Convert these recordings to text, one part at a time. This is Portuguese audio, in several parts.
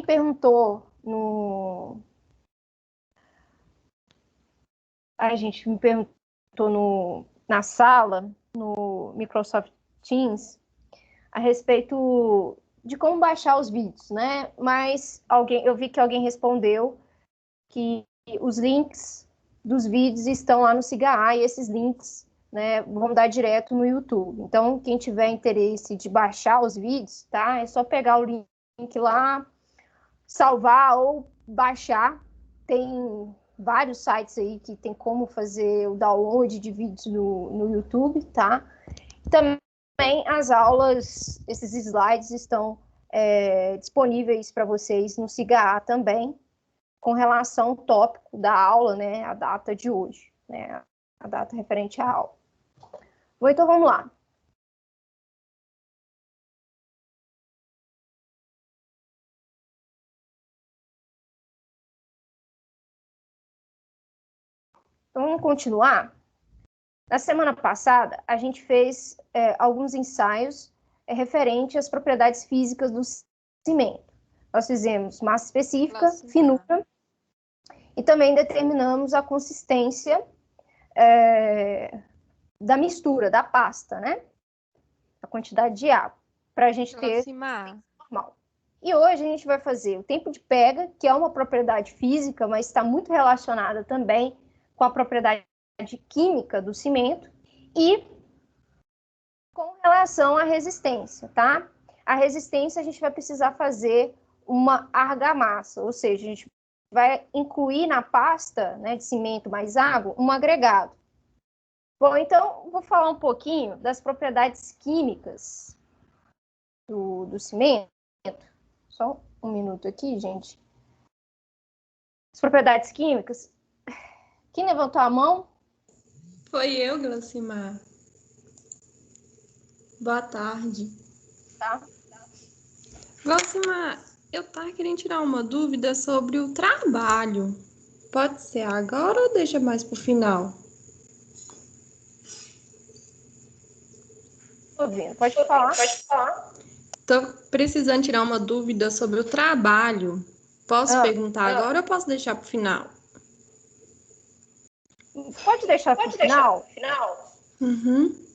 perguntou no... A gente me perguntou na sala, no Microsoft Teams, a respeito de como baixar os vídeos, né? Mas eu vi que alguém respondeu que os links dos vídeos estão lá no SIGA e esses links, né, vão dar direto no YouTube. Então, quem tiver interesse de baixar os vídeos, tá? É só pegar o link lá, salvar ou baixar. Tem vários sites aí que tem como fazer o download de vídeos no YouTube, tá? Também as aulas, esses slides estão disponíveis para vocês no SIGA também, com relação ao tópico da aula, né, a data de hoje, né, a data referente à aula. Bom, então vamos lá. Então vamos continuar. Na semana passada, a gente fez alguns ensaios referentes às propriedades físicas do cimento. Nós fizemos massa específica, finura, e também determinamos a consistência da mistura, da pasta, né? A quantidade de água, para a gente ter normal. E hoje a gente vai fazer o tempo de pega, que é uma propriedade física, mas está muito relacionada também com a propriedade química do cimento, e com relação à resistência, tá? A resistência a gente vai precisar fazer uma argamassa, ou seja, a gente vai incluir na pasta, né, de cimento mais água, um agregado. Bom, então, vou falar um pouquinho das propriedades químicas do cimento. Só um minuto aqui, gente. As propriedades químicas. Quem levantou a mão? Foi eu, Glaucimar. Boa tarde. Tá. Glaucimar, eu tava querendo tirar uma dúvida sobre o trabalho. Pode ser agora ou deixa mais pro final? Tô ouvindo. Pode falar. Pode falar. Tô precisando tirar uma dúvida sobre o trabalho. Posso perguntar agora ou posso deixar pro final? Pode deixar pro final. Uhum.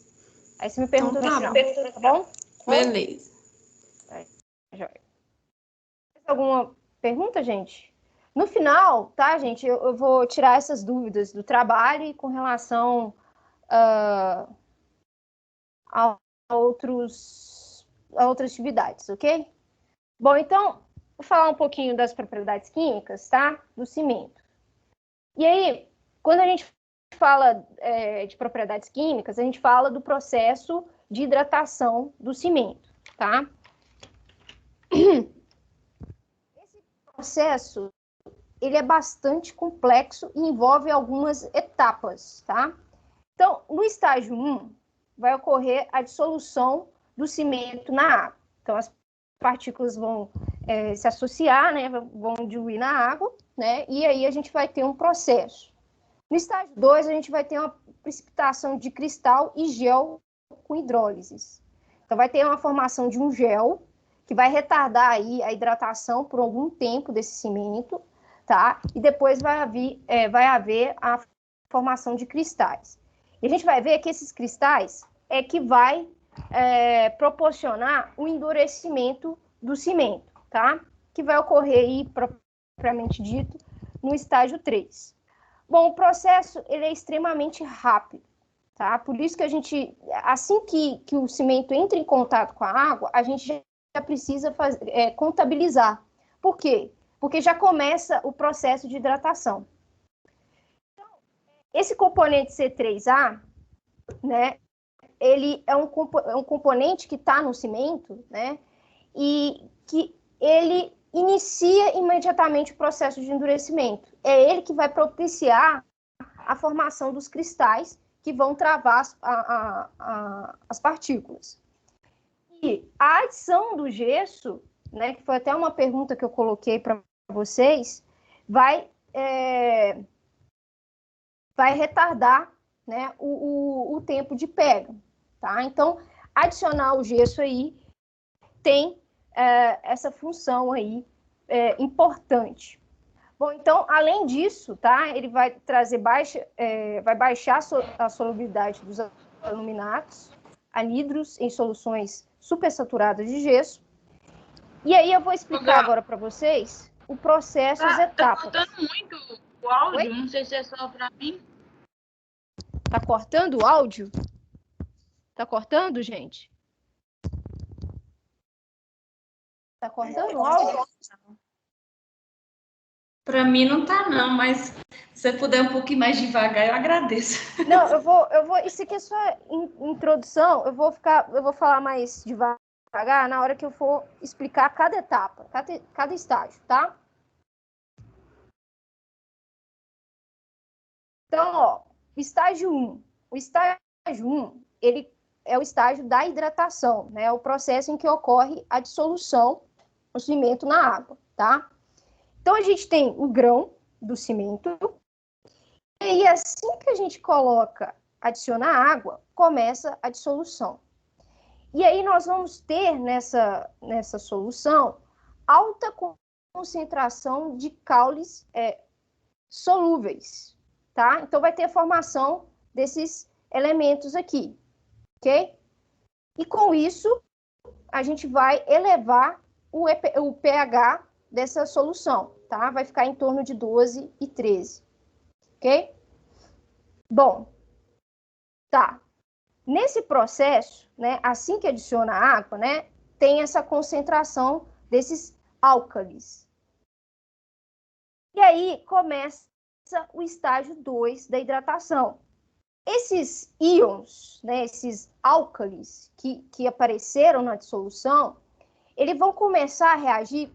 Aí você me pergunta então, no final, tá bom? Beleza. Alguma pergunta, gente? No final, tá, gente, eu vou tirar essas dúvidas do trabalho e com relação a outras atividades, ok? Bom, então, vou falar um pouquinho das propriedades químicas, tá? Do cimento. E aí, quando a gente fala de propriedades químicas, a gente fala do processo de hidratação do cimento, tá? Esse processo, ele é bastante complexo e envolve algumas etapas, tá? Então, no estágio 1, vai ocorrer a dissolução do cimento na água. Então, as partículas vão se associar, né, vão diluir na água, né, e aí a gente vai ter um processo. No estágio 2, a gente vai ter uma precipitação de cristal e gel com hidrólise. Então, vai ter uma formação de um gel que vai retardar aí a hidratação por algum tempo desse cimento, tá? E depois vai haver a formação de cristais. E a gente vai ver que esses cristais é que vai proporcionar o endurecimento do cimento, tá? Que vai ocorrer aí, propriamente dito, no estágio 3. Bom, o processo ele é extremamente rápido, tá? Por isso que a gente, assim que o cimento entra em contato com a água, a gente já precisa contabilizar. Por quê? Porque já começa o processo de hidratação. Então, esse componente C3A, né, ele é um componente que está no cimento, né, e que ele inicia imediatamente o processo de endurecimento. É ele que vai propiciar a formação dos cristais que vão travar as partículas. E a adição do gesso, né, que foi até uma pergunta que eu coloquei para vocês, vai retardar, né, o tempo de pega. Tá? Então, adicionar o gesso aí tem essa função aí importante. Bom, então, além disso, tá, ele vai trazer vai baixar a solubilidade dos aluminatos, anidros em soluções supersaturadas de gesso. E aí eu vou explicar agora para vocês o processo, as etapas. Tá cortando muito o áudio, Oi? Não sei se é só para mim. Tá cortando o áudio? Tá cortando, gente? Tá cortando o áudio? Para mim não tá não, mas se você puder um pouquinho mais devagar, eu agradeço. Não, eu vou. Isso aqui é só introdução. Eu vou falar mais devagar na hora que eu for explicar cada etapa, cada estágio, tá? Então, ó, estágio 1. O estágio 1, ele é o estágio da hidratação, né? É o processo em que ocorre a dissolução do cimento na água, tá? Então, a gente tem o grão do cimento, e aí, assim que a gente adiciona água, começa a dissolução. E aí, nós vamos ter nessa solução alta concentração de caules solúveis, tá? Então, vai ter a formação desses elementos aqui, ok? E com isso, a gente vai elevar o pH dessa solução, tá? Vai ficar em torno de 12 e 13, ok? Bom, tá. Nesse processo, né, assim que adiciona água, né, tem essa concentração desses álcalis. E aí começa o estágio 2 da hidratação. Esses íons, né, esses álcalis que apareceram na dissolução, eles vão começar a reagir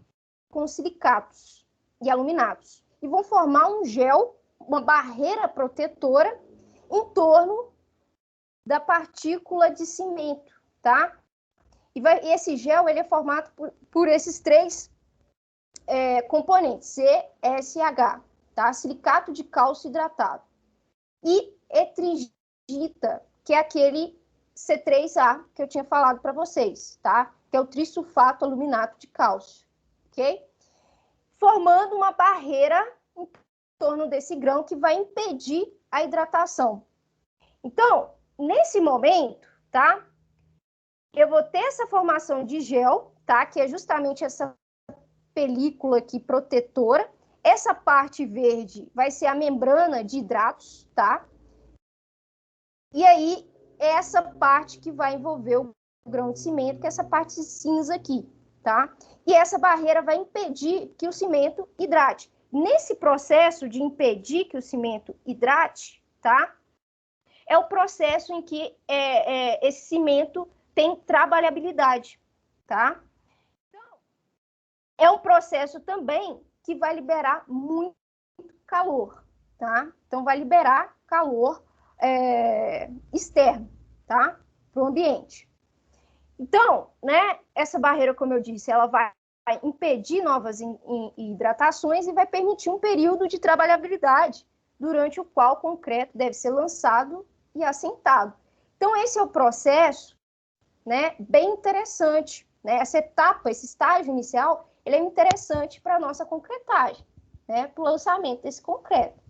com silicatos e aluminatos e vão formar um gel, uma barreira protetora em torno da partícula de cimento, tá? E esse gel ele é formado por esses três componentes, CSH, tá? Silicato de cálcio hidratado. E etrigita, que é aquele C3A que eu tinha falado para vocês, tá? Que é o trisulfato aluminato de cálcio, ok? Formando uma barreira em torno desse grão que vai impedir a hidratação. Então, nesse momento, tá? Eu vou ter essa formação de gel, tá? Que é justamente essa película aqui protetora. Essa parte verde vai ser a membrana de hidratos, tá? E aí, essa parte que vai envolver o grão de cimento, que é essa parte cinza aqui, tá? E essa barreira vai impedir que o cimento hidrate. Nesse processo de impedir que o cimento hidrate, tá? É o processo em que esse cimento tem trabalhabilidade, tá? Então, é um processo também que vai liberar muito calor, tá? Então, vai liberar calor externo, tá? Para o ambiente. Então, né, essa barreira, como eu disse, ela vai impedir novas hidratações e vai permitir um período de trabalhabilidade durante o qual o concreto deve ser lançado e assentado. Então, esse é o processo, né, bem interessante, né? Essa etapa, esse estágio inicial, ele é interessante para a nossa concretagem, né, para o lançamento desse concreto.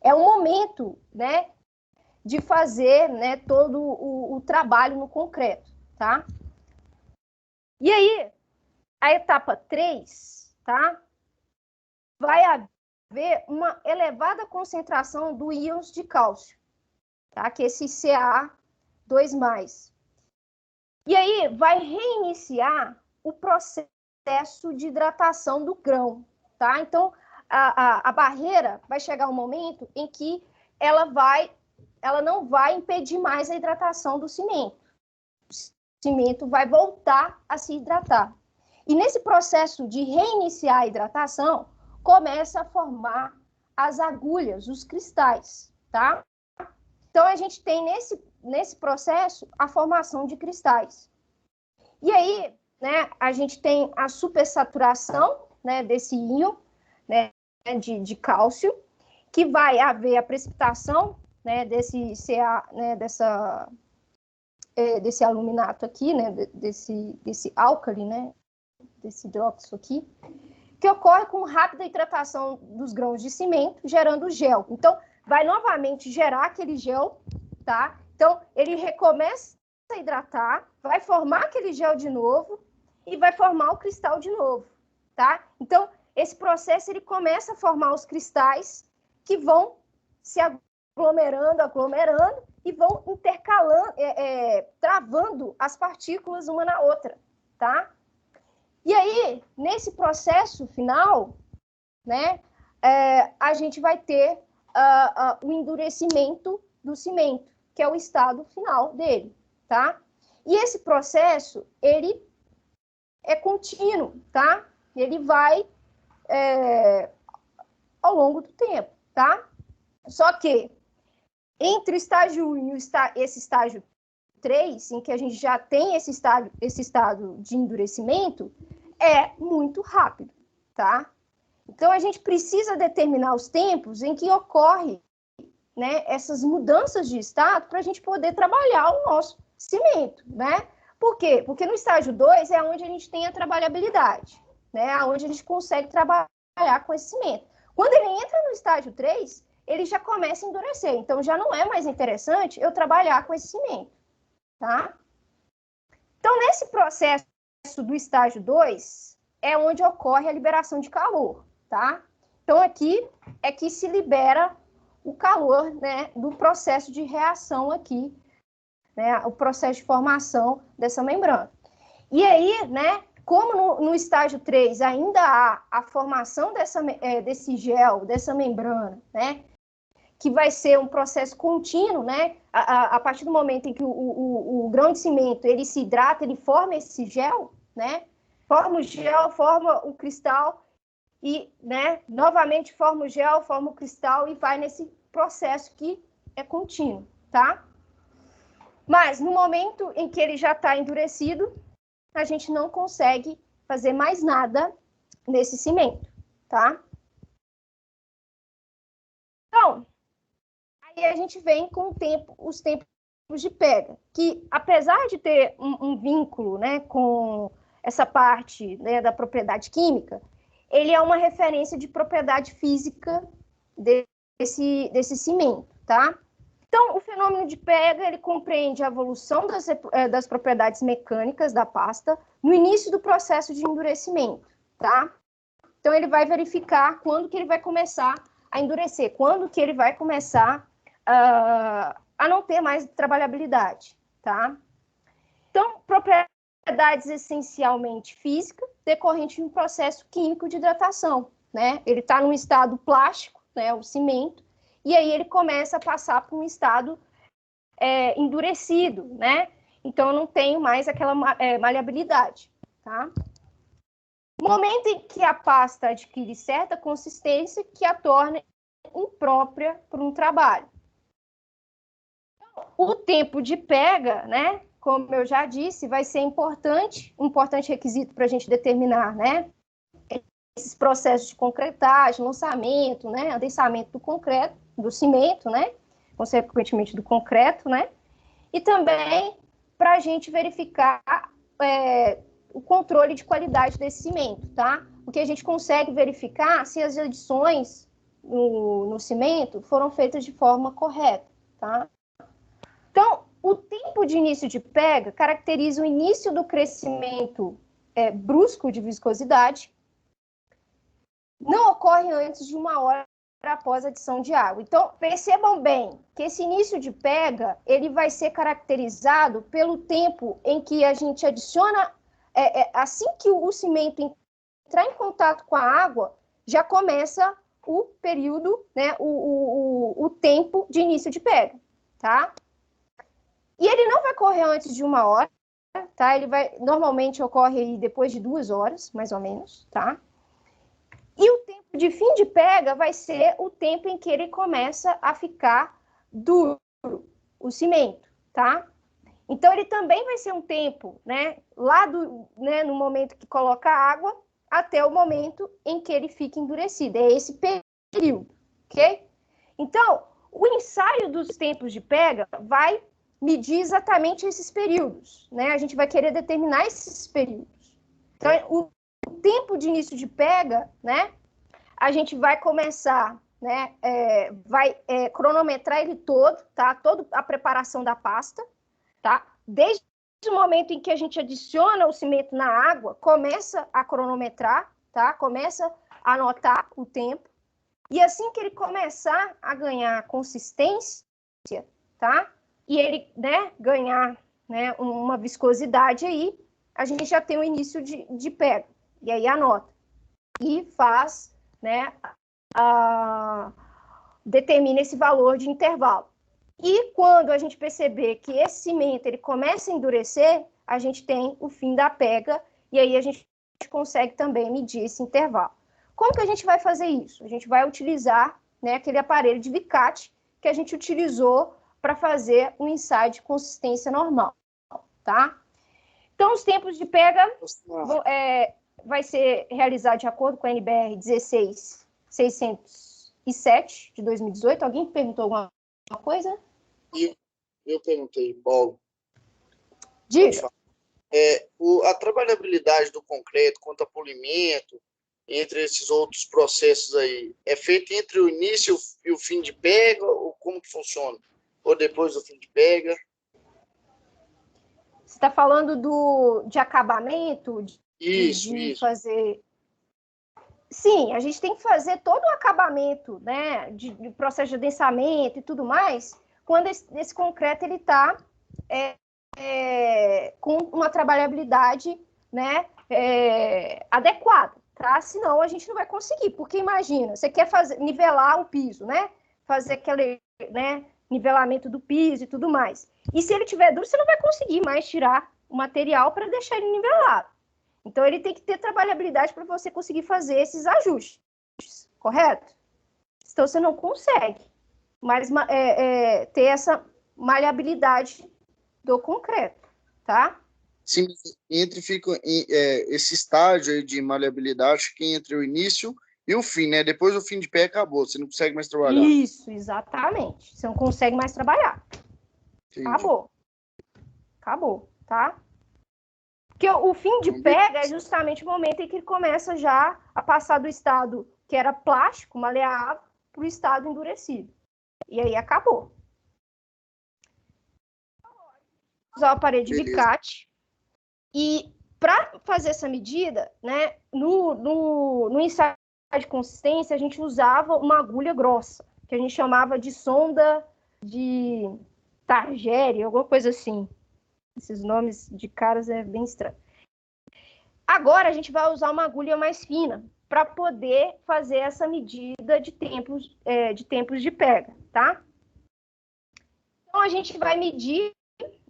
É o momento, né, de fazer, né, todo o trabalho no concreto, tá? E aí, a etapa 3, tá? Vai haver uma elevada concentração do íons de cálcio, tá? Que é esse Ca2+. E aí, vai reiniciar o processo de hidratação do grão, tá? Então, a barreira vai chegar um momento em que ela não vai impedir mais a hidratação do cimento. O cimento vai voltar a se hidratar. E nesse processo de reiniciar a hidratação, começa a formar as agulhas, os cristais, tá? Então, a gente tem nesse processo a formação de cristais. E aí, né, a gente tem a supersaturação, né, desse íon, né, de cálcio, que vai haver a precipitação, né, desse aluminato aqui, né, desse álcali, né, desse hidróxido aqui, que ocorre com rápida hidratação dos grãos de cimento, gerando gel. Então, vai novamente gerar aquele gel, tá? Então, ele recomeça a hidratar, vai formar aquele gel de novo e vai formar o cristal de novo, tá? Então, esse processo, ele começa a formar os cristais que vão se aglomerando e vão intercalando, travando as partículas uma na outra, tá? E aí, nesse processo final, né, a gente vai ter o endurecimento do cimento, que é o estado final dele, tá? E esse processo, ele é contínuo, tá? Ele vai ao longo do tempo, tá? Só que entre o estágio 1 e esse estágio 3, em que a gente já tem esse estado de endurecimento, é muito rápido, tá? Então, a gente precisa determinar os tempos em que ocorre, né, essas mudanças de estado para a gente poder trabalhar o nosso cimento, né? Por quê? Porque no estágio 2 é onde a gente tem a trabalhabilidade, né? Onde a gente consegue trabalhar com esse cimento. Quando ele entra no estágio 3, ele já começa a endurecer. Então, já não é mais interessante eu trabalhar com esse cimento, tá? Então, nesse processo do estágio 2, é onde ocorre a liberação de calor, tá? Então, aqui é que se libera o calor, né, do processo de reação aqui, né, o processo de formação dessa membrana. E aí, né, como no estágio 3 ainda há a formação desse gel, dessa membrana, né, que vai ser um processo contínuo, né, a partir do momento em que o grão de cimento, ele se hidrata, ele forma esse gel, né, forma o gel, forma o cristal, e, né, novamente forma o gel, forma o cristal e vai nesse processo que é contínuo, tá? Mas no momento em que ele já está endurecido, a gente não consegue fazer mais nada nesse cimento, tá? Então, aí a gente vem com os tempos de pega, que apesar de ter um vínculo, né, com essa parte, né, da propriedade química, ele é uma referência de propriedade física desse cimento, tá? Então, o fenômeno de pega, ele compreende a evolução das propriedades mecânicas da pasta no início do processo de endurecimento, tá? Então, ele vai verificar quando que ele vai começar a endurecer, quando que ele vai começar a não ter mais trabalhabilidade, tá? Então, propriedades essencialmente físicas, decorrente de um processo químico de hidratação, né? Ele está num estado plástico, né, o cimento, e aí ele começa a passar por um estado endurecido, né? Então, eu não tenho mais aquela maleabilidade, tá? No momento em que a pasta adquire certa consistência que a torna imprópria para um trabalho. O tempo de pega, né? Como eu já disse, vai ser um importante requisito para a gente determinar, né, esses processos de concretagem, lançamento, né, adensamento do concreto, do cimento, né, consequentemente do concreto, né, e também para a gente verificar o controle de qualidade desse cimento, tá? Porque a gente consegue verificar se as adições no cimento foram feitas de forma correta, tá? Então, o tempo de início de pega caracteriza o início do crescimento brusco de viscosidade. Não ocorre antes de 1 hora após a adição de água. Então, percebam bem que esse início de pega, ele vai ser caracterizado pelo tempo em que a gente adiciona, assim que o cimento entrar em contato com a água, já começa o período, né, o tempo de início de pega, tá? E ele não vai correr antes de 1 hora, tá? Ele normalmente ocorre aí depois de 2 horas, mais ou menos, tá? E o tempo de fim de pega vai ser o tempo em que ele começa a ficar duro, o cimento, tá? Então, ele também vai ser um tempo, né, no momento que coloca água, até o momento em que ele fica endurecido. É esse período, ok? Então, o ensaio dos tempos de pega vai medir exatamente esses períodos, né? A gente vai querer determinar esses períodos. Então, o tempo de início de pega, né, a gente vai começar, né, vai cronometrar ele todo, tá? Toda a preparação da pasta, tá? Desde o momento em que a gente adiciona o cimento na água, começa a cronometrar, tá? Começa a anotar o tempo. E assim que ele começar a ganhar consistência, tá? E ele, né, ganhar, né, uma viscosidade aí, a gente já tem o início de pega. E aí anota. E faz, né, determina esse valor de intervalo. E quando a gente perceber que esse cimento ele começa a endurecer, a gente tem o fim da pega, e aí a gente consegue também medir esse intervalo. Como que a gente vai fazer isso? A gente vai utilizar, né, aquele aparelho de Vicati que a gente utilizou para fazer um ensaio de consistência normal, tá? Então, os tempos de pega vai ser realizado de acordo com a NBR 16607 de 2018. Alguém perguntou alguma coisa? Eu perguntei, Paulo. Diga. A trabalhabilidade do concreto quanto a polimento, entre esses outros processos aí, é feito entre o início e o fim de pega, ou como que funciona? Ou depois do fim de pega? Você está falando de acabamento? Isso. Fazer... Sim, a gente tem que fazer todo o acabamento, né, de processo de adensamento e tudo mais, quando esse concreto ele está com uma trabalhabilidade, né, adequada, tá? Senão a gente não vai conseguir, porque imagina, você quer nivelar o piso, né? Fazer aquele, né, nivelamento do piso e tudo mais. E se ele tiver duro, você não vai conseguir mais tirar o material para deixar ele nivelado. Então, ele tem que ter trabalhabilidade para você conseguir fazer esses ajustes, correto? Então, você não consegue mais ter essa maleabilidade do concreto, tá? Sim, fica esse estágio aí de maleabilidade fica entre o início e o fim, né? Depois do fim de pé acabou, você não consegue mais trabalhar. Isso, exatamente. Você não consegue mais trabalhar. Entendi. Acabou, tá? Porque o fim de pega é justamente o momento em que ele começa já a passar do estado que era plástico, maleável, para o estado endurecido. E aí acabou. Usar o aparelho de Vicati. E para fazer essa medida, né, no ensaio de consistência, a gente usava uma agulha grossa, que a gente chamava de sonda de Targeri, alguma coisa assim. Esses nomes de caras é bem estranho. Agora a gente vai usar uma agulha mais fina para poder fazer essa medida de tempos de pega, tá? Então a gente vai medir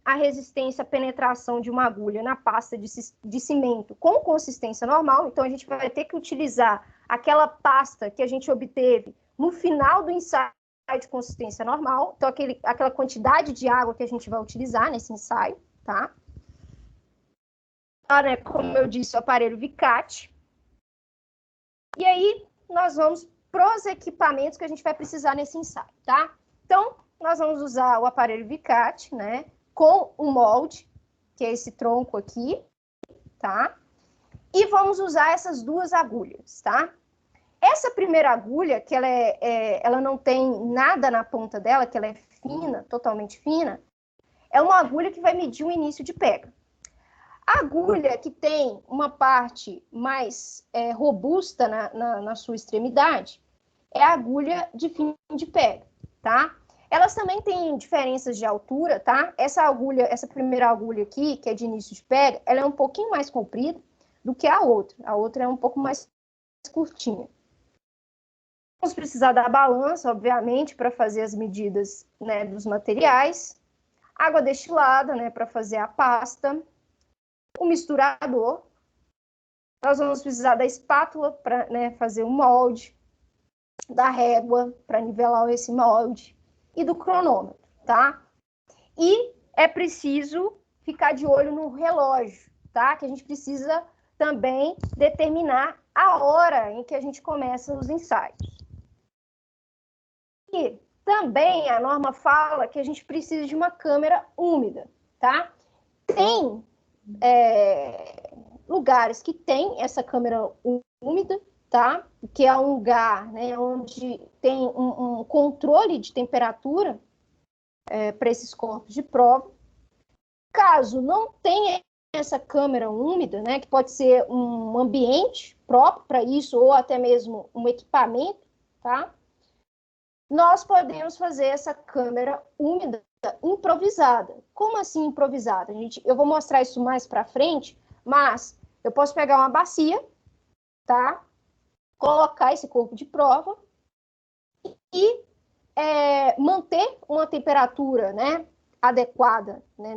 a resistência à penetração de uma agulha na pasta de cimento com consistência normal. Então a gente vai ter que utilizar aquela pasta que a gente obteve no final do ensaio de consistência normal. Então aquela quantidade de água que a gente vai utilizar nesse ensaio, tá? Agora, como eu disse, o aparelho Vicati. E aí, nós vamos para os equipamentos que a gente vai precisar nesse ensaio, tá? Então, nós vamos usar o aparelho Vicati, né? Com o molde, que é esse tronco aqui, tá? E vamos usar essas duas agulhas, tá? Essa primeira agulha, que ela não tem nada na ponta dela, que ela é fina, totalmente fina, é uma agulha que vai medir o início de pega. A agulha que tem uma parte mais robusta na sua extremidade é a agulha de fim de pega, tá? Elas também têm diferenças de altura, tá? Essa primeira agulha aqui, que é de início de pega, ela é um pouquinho mais comprida do que a outra. A outra é um pouco mais curtinha. Vamos precisar da balança, obviamente, para fazer as medidas, né, dos materiais. Água destilada, né, para fazer a pasta. O misturador. Nós vamos precisar da espátula para, né, fazer o molde. Da régua para nivelar esse molde. E do cronômetro, tá? E é preciso ficar de olho no relógio, tá? Que a gente precisa também determinar a hora em que a gente começa os ensaios. E também a norma fala que a gente precisa de uma câmera úmida, tá? Tem lugares que tem essa câmara úmida, tá? Que é um lugar, né, onde tem um controle de temperatura para esses corpos de prova. Caso não tenha essa câmara úmida, né, que pode ser um ambiente próprio para isso, ou até mesmo um equipamento, tá? Nós podemos fazer essa câmara úmida improvisada. Como assim improvisada? Eu vou mostrar isso mais para frente, mas eu posso pegar uma bacia, tá? Colocar esse corpo de prova e manter uma temperatura, né, adequada, né,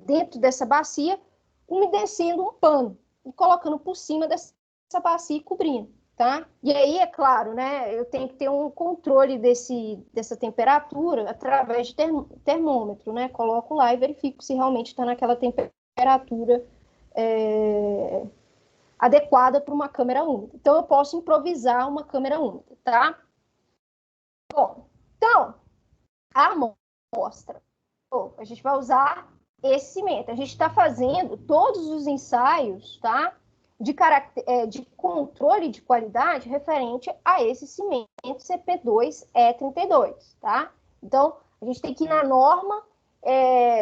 dentro dessa bacia, umedecendo um pano e colocando por cima dessa bacia e cobrindo, tá? E aí, é claro, né, eu tenho que ter um controle dessa temperatura através de termômetro, né? Coloco lá e verifico se realmente está naquela temperatura adequada para uma câmera úmida. Então, eu posso improvisar uma câmera úmida, tá? Bom, então, a amostra, a gente vai usar esse cimento. A gente está fazendo todos os ensaios, tá? De controle de qualidade referente a esse cimento CP2E32, tá? Então, a gente tem que ir na norma,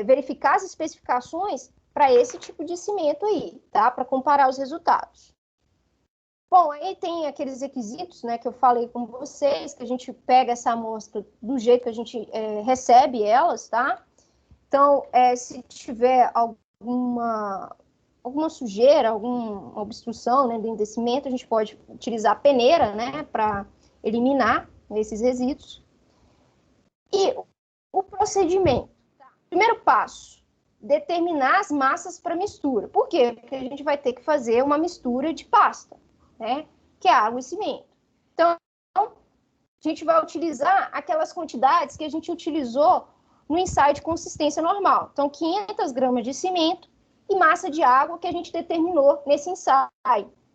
verificar as especificações para esse tipo de cimento aí, tá? Para comparar os resultados. Bom, aí tem aqueles requisitos, né, que eu falei com vocês, que a gente pega essa amostra do jeito que a gente recebe elas, tá? Então, se tiver alguma sujeira, alguma obstrução, né, dentro desse cimento, a gente pode utilizar a peneira, né, para eliminar esses resíduos. E o procedimento. Tá? Primeiro passo, determinar as massas para mistura. Por quê? Porque a gente vai ter que fazer uma mistura de pasta, né, que é água e cimento. Então, a gente vai utilizar aquelas quantidades que a gente utilizou no ensaio de consistência normal. Então, 500 gramas de cimento e massa de água que a gente determinou nesse ensaio,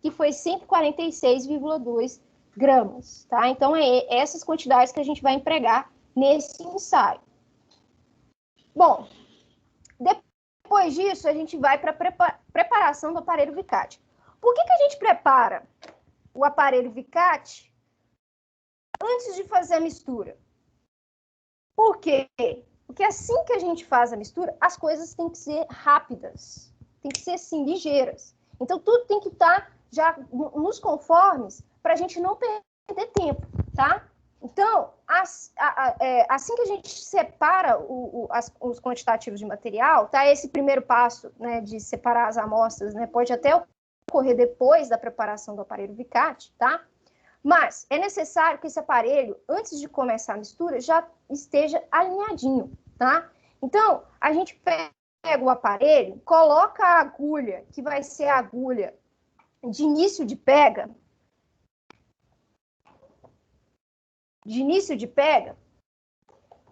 que foi 146,2 gramas, tá? Então, essas quantidades que a gente vai empregar nesse ensaio. Bom, depois disso, a gente vai para a preparação do aparelho Vicat. Por que a gente prepara o aparelho Vicat antes de fazer a mistura? Por quê? Porque assim que a gente faz a mistura, as coisas têm que ser rápidas, tem que ser, assim, ligeiras. Então, tudo tem que estar já nos conformes para a gente não perder tempo, tá? Então, assim que a gente separa os quantitativos de material, tá? Esse primeiro passo, né, de separar as amostras, né, pode até ocorrer depois da preparação do aparelho Vicat, tá? Mas é necessário que esse aparelho, antes de começar a mistura, já esteja alinhadinho, tá? Então, a gente pega o aparelho, coloca a agulha, que vai ser a agulha de início de pega,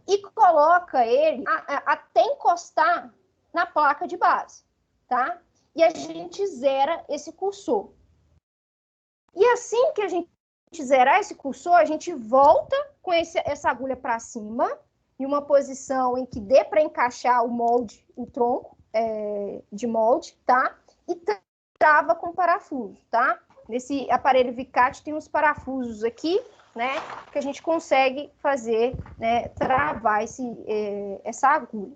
e coloca ele até encostar na placa de base, tá? E a gente zera esse cursor. E assim que a gente zerar esse cursor, a gente volta com essa agulha para cima, em uma posição em que dê para encaixar o molde, o tronco de molde, tá? E trava com parafuso, tá? Nesse aparelho Vicat tem uns parafusos aqui, né? Que a gente consegue fazer, né? Travar essa agulha.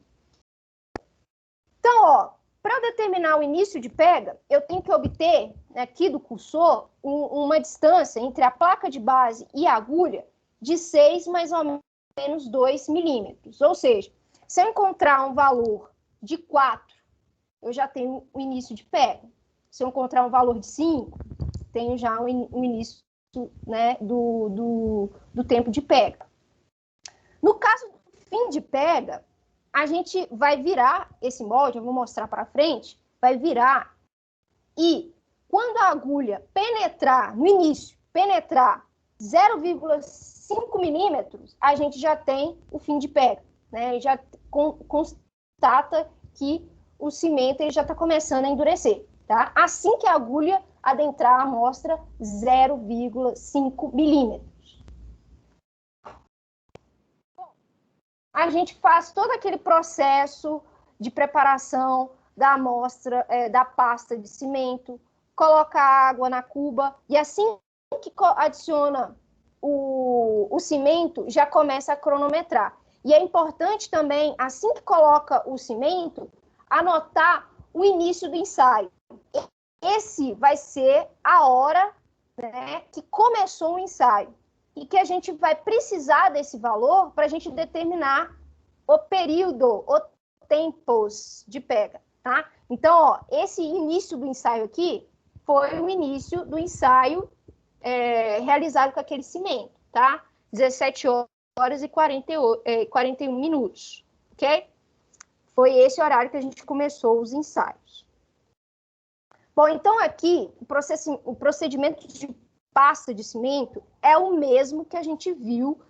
Então, ó, para eu determinar o início de pega, eu tenho que obter, aqui do cursor, uma distância entre a placa de base e a agulha de 6 mais ou menos 2 milímetros. Ou seja, se eu encontrar um valor de 4, eu já tenho o início de pega. Se eu encontrar um valor de 5, tenho já o início, né, do tempo de pega. No caso do fim de pega, a gente vai virar esse molde, eu vou mostrar para frente, vai virar, e quando a agulha penetrar, no início, penetrar 0,5 milímetros, a gente já tem o fim de pega, né? E já constata que o cimento ele já está começando a endurecer, tá? Assim que a agulha adentrar a amostra 0,5 milímetros. A gente faz todo aquele processo de preparação da amostra, da pasta de cimento, coloca água na cuba, e assim que adiciona o cimento, já começa a cronometrar. E é importante também, assim que coloca o cimento, anotar o início do ensaio. Esse vai ser a hora, né, que começou o ensaio. E que a gente vai precisar desse valor para a gente determinar o período, os tempos de pega, tá? Então, ó, esse início do ensaio aqui foi o início do ensaio realizado com aquele cimento, tá? 17 horas e 41 minutos, ok? Foi esse horário que a gente começou os ensaios. Bom, então aqui, o procedimento de pasta de cimento é o mesmo que a gente viu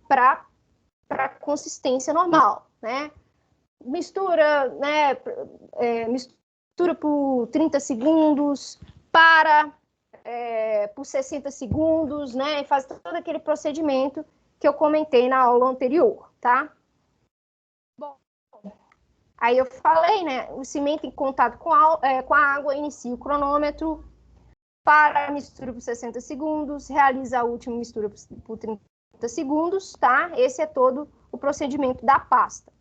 para consistência normal, né? Mistura, né? Mistura por 30 segundos, por 60 segundos, né? E faz todo aquele procedimento que eu comentei na aula anterior, tá? Bom, aí eu falei, né? O cimento em contato com a água inicia o cronômetro, para a mistura por 60 segundos, realiza a última mistura por 30 segundos, tá? Esse é todo o procedimento da pasta.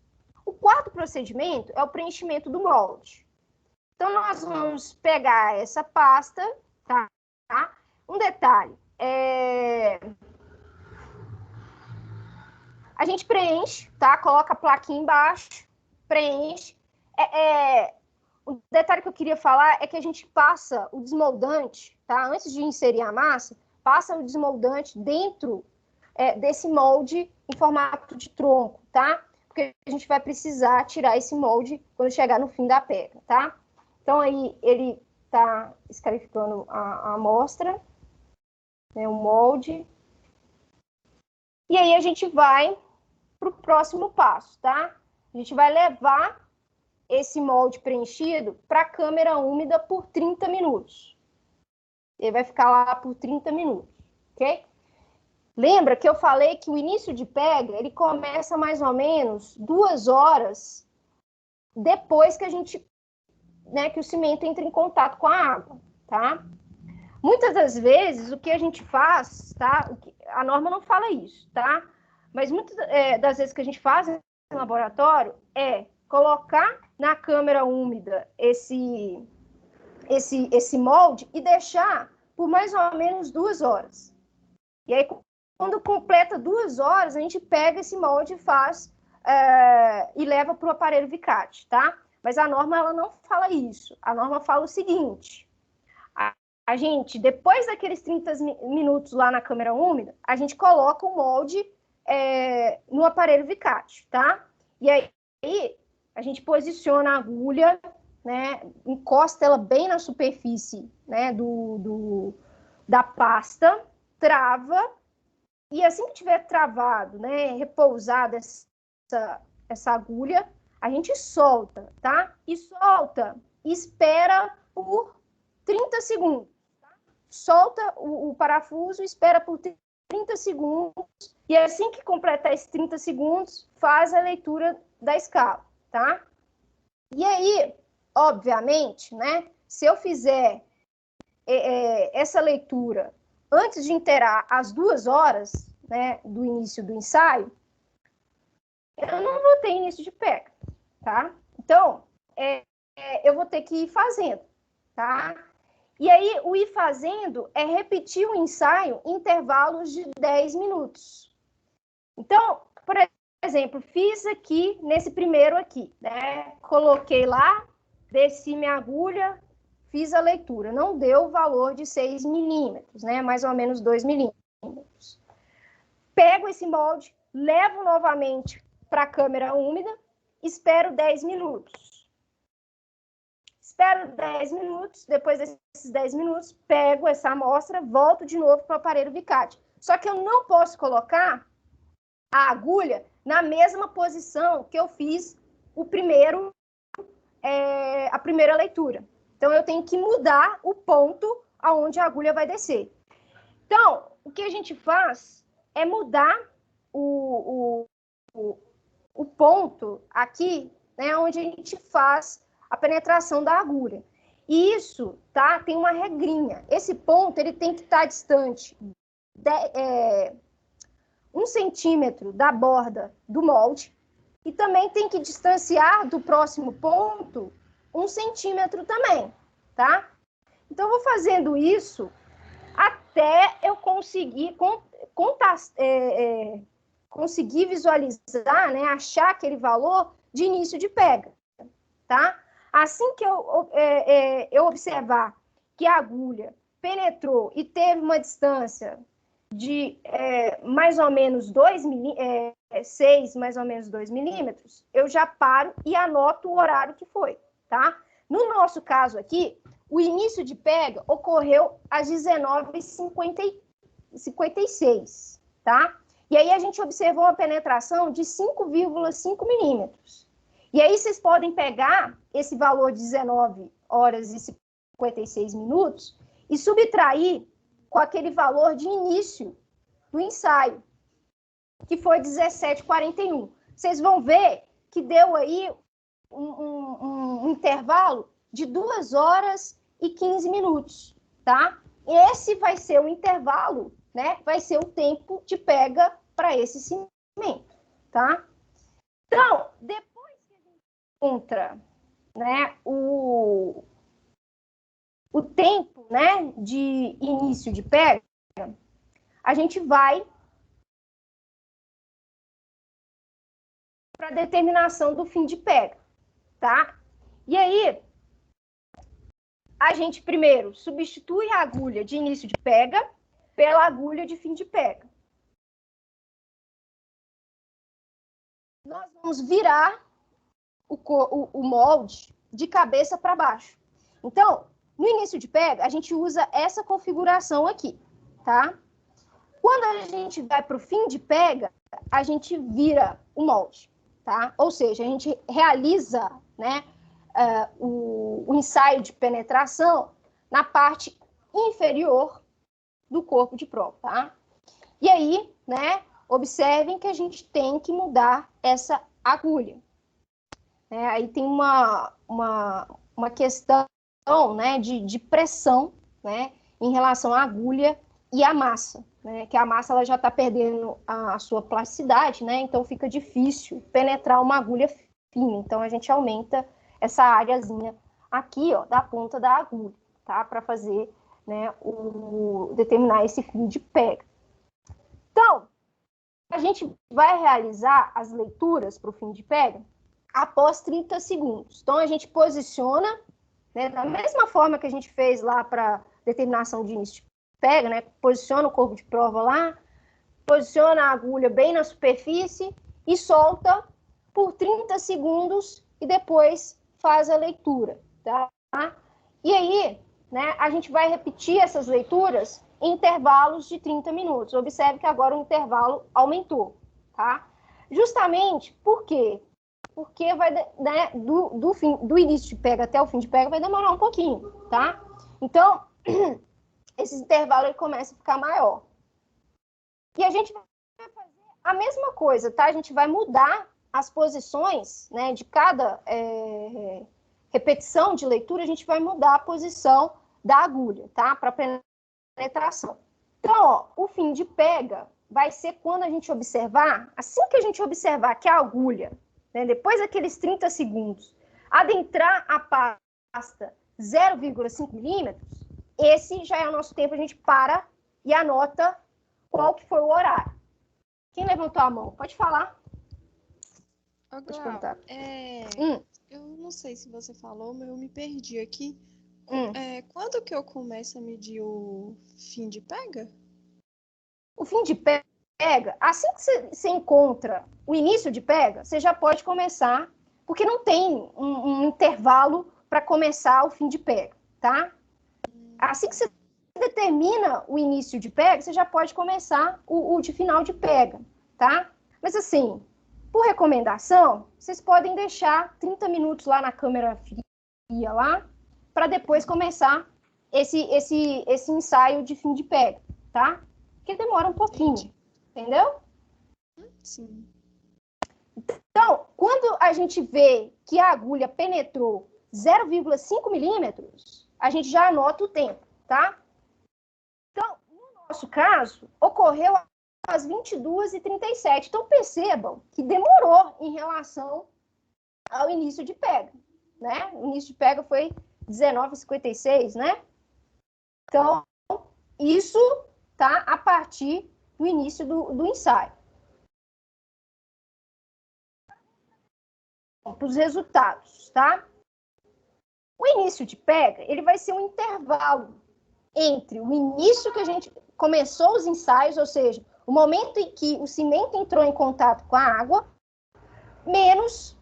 O quarto procedimento é o preenchimento do molde. Então, nós vamos pegar essa pasta, tá? Um detalhe, a gente preenche, tá? Coloca a plaquinha embaixo, preenche. O detalhe que eu queria falar é que a gente passa o desmoldante, tá? Antes de inserir a massa, passa o desmoldante dentro desse molde em formato de tronco, tá? Porque a gente vai precisar tirar esse molde quando chegar no fim da pega, tá? Então, aí, ele tá escarificando a amostra, né, o molde. E aí, a gente vai para o próximo passo, tá? A gente vai levar esse molde preenchido para a câmera úmida por 30 minutos. Ele vai ficar lá por 30 minutos, ok? Lembra que eu falei que o início de pega, ele começa mais ou menos 2 horas depois que a gente, né, que o cimento entra em contato com a água, tá? Muitas das vezes, o que a gente faz, tá? A norma não fala isso, tá? Mas muitas das vezes que a gente faz no laboratório é colocar na câmara úmida esse molde e deixar por mais ou menos 2 horas. E aí, quando completa 2 horas, a gente pega esse molde e faz e leva para o aparelho Vicate, tá? Mas a norma, ela não fala isso. A norma fala o seguinte: a gente, depois daqueles 30 minutos lá na câmara úmida, a gente coloca o molde no aparelho Vicate, tá? E aí, a gente posiciona a agulha, né, encosta ela bem na superfície, né, da pasta, trava, e assim que tiver travado, né, repousada essa agulha, a gente solta, tá? E solta, espera por 30 segundos. Tá? Solta o parafuso, espera por 30 segundos, e assim que completar esses 30 segundos, faz a leitura da escala, tá? E aí, obviamente, né, se eu fizer essa leitura antes de inteirar as 2 horas, né, do início do ensaio, eu não vou ter início de pega, tá? Então, eu vou ter que ir fazendo, tá? E aí, o ir fazendo é repetir o ensaio em intervalos de 10 minutos. Então, por exemplo, fiz aqui, nesse primeiro aqui, né? Coloquei lá, desci minha agulha, fiz a leitura. Não deu o valor de 6 milímetros, né? Mais ou menos 2 milímetros. Pego esse molde, levo novamente para a câmara úmida, espero 10 minutos. Espero 10 minutos, depois desses 10 minutos, pego essa amostra, volto de novo para o aparelho Vicate. Só que eu não posso colocar a agulha na mesma posição que eu fiz a primeira leitura. Então, eu tenho que mudar o ponto aonde a agulha vai descer. Então, o que a gente faz é mudar o ponto aqui, né, onde a gente faz a penetração da agulha. E isso, tá, tem uma regrinha. Esse ponto, ele tem que estar distante 1 centímetro da borda do molde e também tem que distanciar do próximo ponto 1 centímetro também, tá? Então, eu vou fazendo isso até eu conseguir conseguir visualizar, né, achar aquele valor de início de pega, tá? Assim que eu observar que a agulha penetrou e teve uma distância de mais ou menos 6, mais ou menos 2 milímetros, eu já paro e anoto o horário que foi, tá? No nosso caso aqui, o início de pega ocorreu às 19h56, tá? E aí a gente observou uma penetração de 5,5 milímetros. E aí vocês podem pegar esse valor de 19 horas e 56 minutos e subtrair com aquele valor de início do ensaio, que foi 17h41. Vocês vão ver que deu aí um intervalo de 2 horas e 15 minutos, tá? Esse vai ser o intervalo, né? Vai ser o tempo de pega para esse cimento, tá? Então, depois que a gente encontra, né, o tempo, né, de início de pega, a gente vai para a determinação do fim de pega, tá? E aí, a gente primeiro substitui a agulha de início de pega pela agulha de fim de pega. Nós vamos virar o molde de cabeça para baixo. Então, no início de pega, a gente usa essa configuração aqui, tá? Quando a gente vai para o fim de pega, a gente vira o molde, tá? Ou seja, a gente realiza, né, o ensaio de penetração na parte inferior do corpo de prova, tá? E aí, né, observem que a gente tem que mudar essa agulha. Aí tem uma questão, né, de pressão, né, em relação à agulha e à massa, né, que a massa ela já está perdendo a sua plasticidade, né, então fica difícil penetrar uma agulha fina. Então a gente aumenta essa áreazinha aqui, ó, da ponta da agulha, tá, para fazer, né, determinar esse fim de pega. Então, a gente vai realizar as leituras para o fim de pega após 30 segundos. Então, a gente posiciona, né, da mesma forma que a gente fez lá para determinação de início de pega, né, posiciona o corpo de prova lá, posiciona a agulha bem na superfície e solta por 30 segundos e depois faz a leitura, tá? E aí, né, a gente vai repetir essas leituras em intervalos de 30 minutos. Observe que agora o intervalo aumentou, tá? Justamente por quê? Porque vai, né, do início de pega até o fim de pega vai demorar um pouquinho, tá? Então, esse intervalo ele começa a ficar maior. E a gente vai fazer a mesma coisa, tá? A gente vai mudar as posições, né, de cada repetição de leitura, a gente vai mudar a posição da agulha, tá? Para penetração. Então, ó, o fim de pega vai ser quando a gente observar, assim que a gente observar que a agulha, né, depois daqueles 30 segundos, adentrar a pasta 0,5 milímetros, esse já é o nosso tempo, a gente para e anota qual que foi o horário. Quem levantou a mão? Pode falar. Agora, eu não sei se você falou, mas eu me perdi aqui. Quando que eu começo a medir o fim de pega? O fim de pega, assim que você encontra o início de pega, você já pode começar, porque não tem um intervalo para começar o fim de pega, tá? Assim que você determina o início de pega, você já pode começar o de final de pega, tá? Mas assim, por recomendação, vocês podem deixar 30 minutos lá na câmera fria lá, para depois começar esse ensaio de fim de pega, tá? Porque demora um pouquinho, entendeu? Sim. Então, Quando a gente vê que a agulha penetrou 0,5 milímetros, a gente já anota o tempo, tá? Então, no nosso caso, ocorreu às 22h37. Então, percebam que demorou em relação ao início de pega, né? O início de pega foi 19h56, né? Então, isso tá a partir do início do ensaio. Para os resultados, tá? O início de pega, ele vai ser um intervalo entre o início que a gente começou os ensaios, ou seja, o momento em que o cimento entrou em contato com a água, menos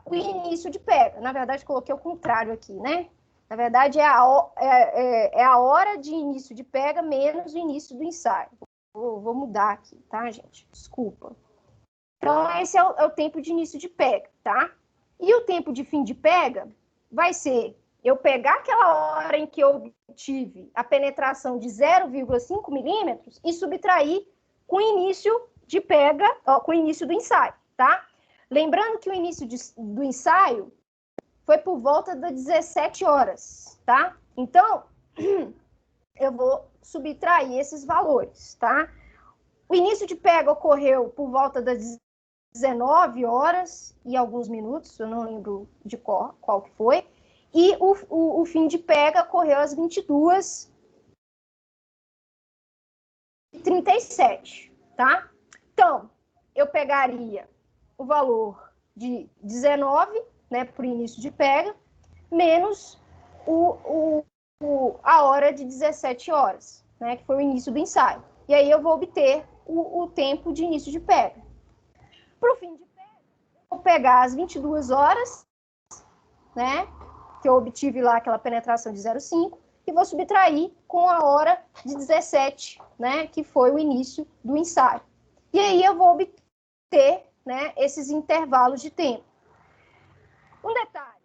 o início de pega. Na verdade, coloquei o contrário aqui, né? Na verdade, é a hora de início de pega menos o início do ensaio. Vou mudar aqui, tá, gente? Desculpa. Então, esse é o tempo de início de pega, tá? E o tempo de fim de pega vai ser eu pegar aquela hora em que eu obtive a penetração de 0,5 milímetros e subtrair com o início de pega, com o início do ensaio, tá? Lembrando que o início do ensaio foi por volta das 17 horas, tá? Então, eu vou subtrair esses valores, tá? O início de pega ocorreu por volta das 19 horas e alguns minutos, eu não lembro de qual que foi, e o fim de pega ocorreu às 22h37, tá? Então, eu pegaria o valor de 19, né, para o início de pega, menos a hora de 17 horas, né, que foi o início do ensaio. E aí eu vou obter o tempo de início de pega. Para o fim de pega, eu vou pegar as 22 horas, né, que eu obtive lá aquela penetração de 0,5, e vou subtrair com a hora de 17, né, que foi o início do ensaio. E aí eu vou obter, né, esses intervalos de tempo. Um detalhe,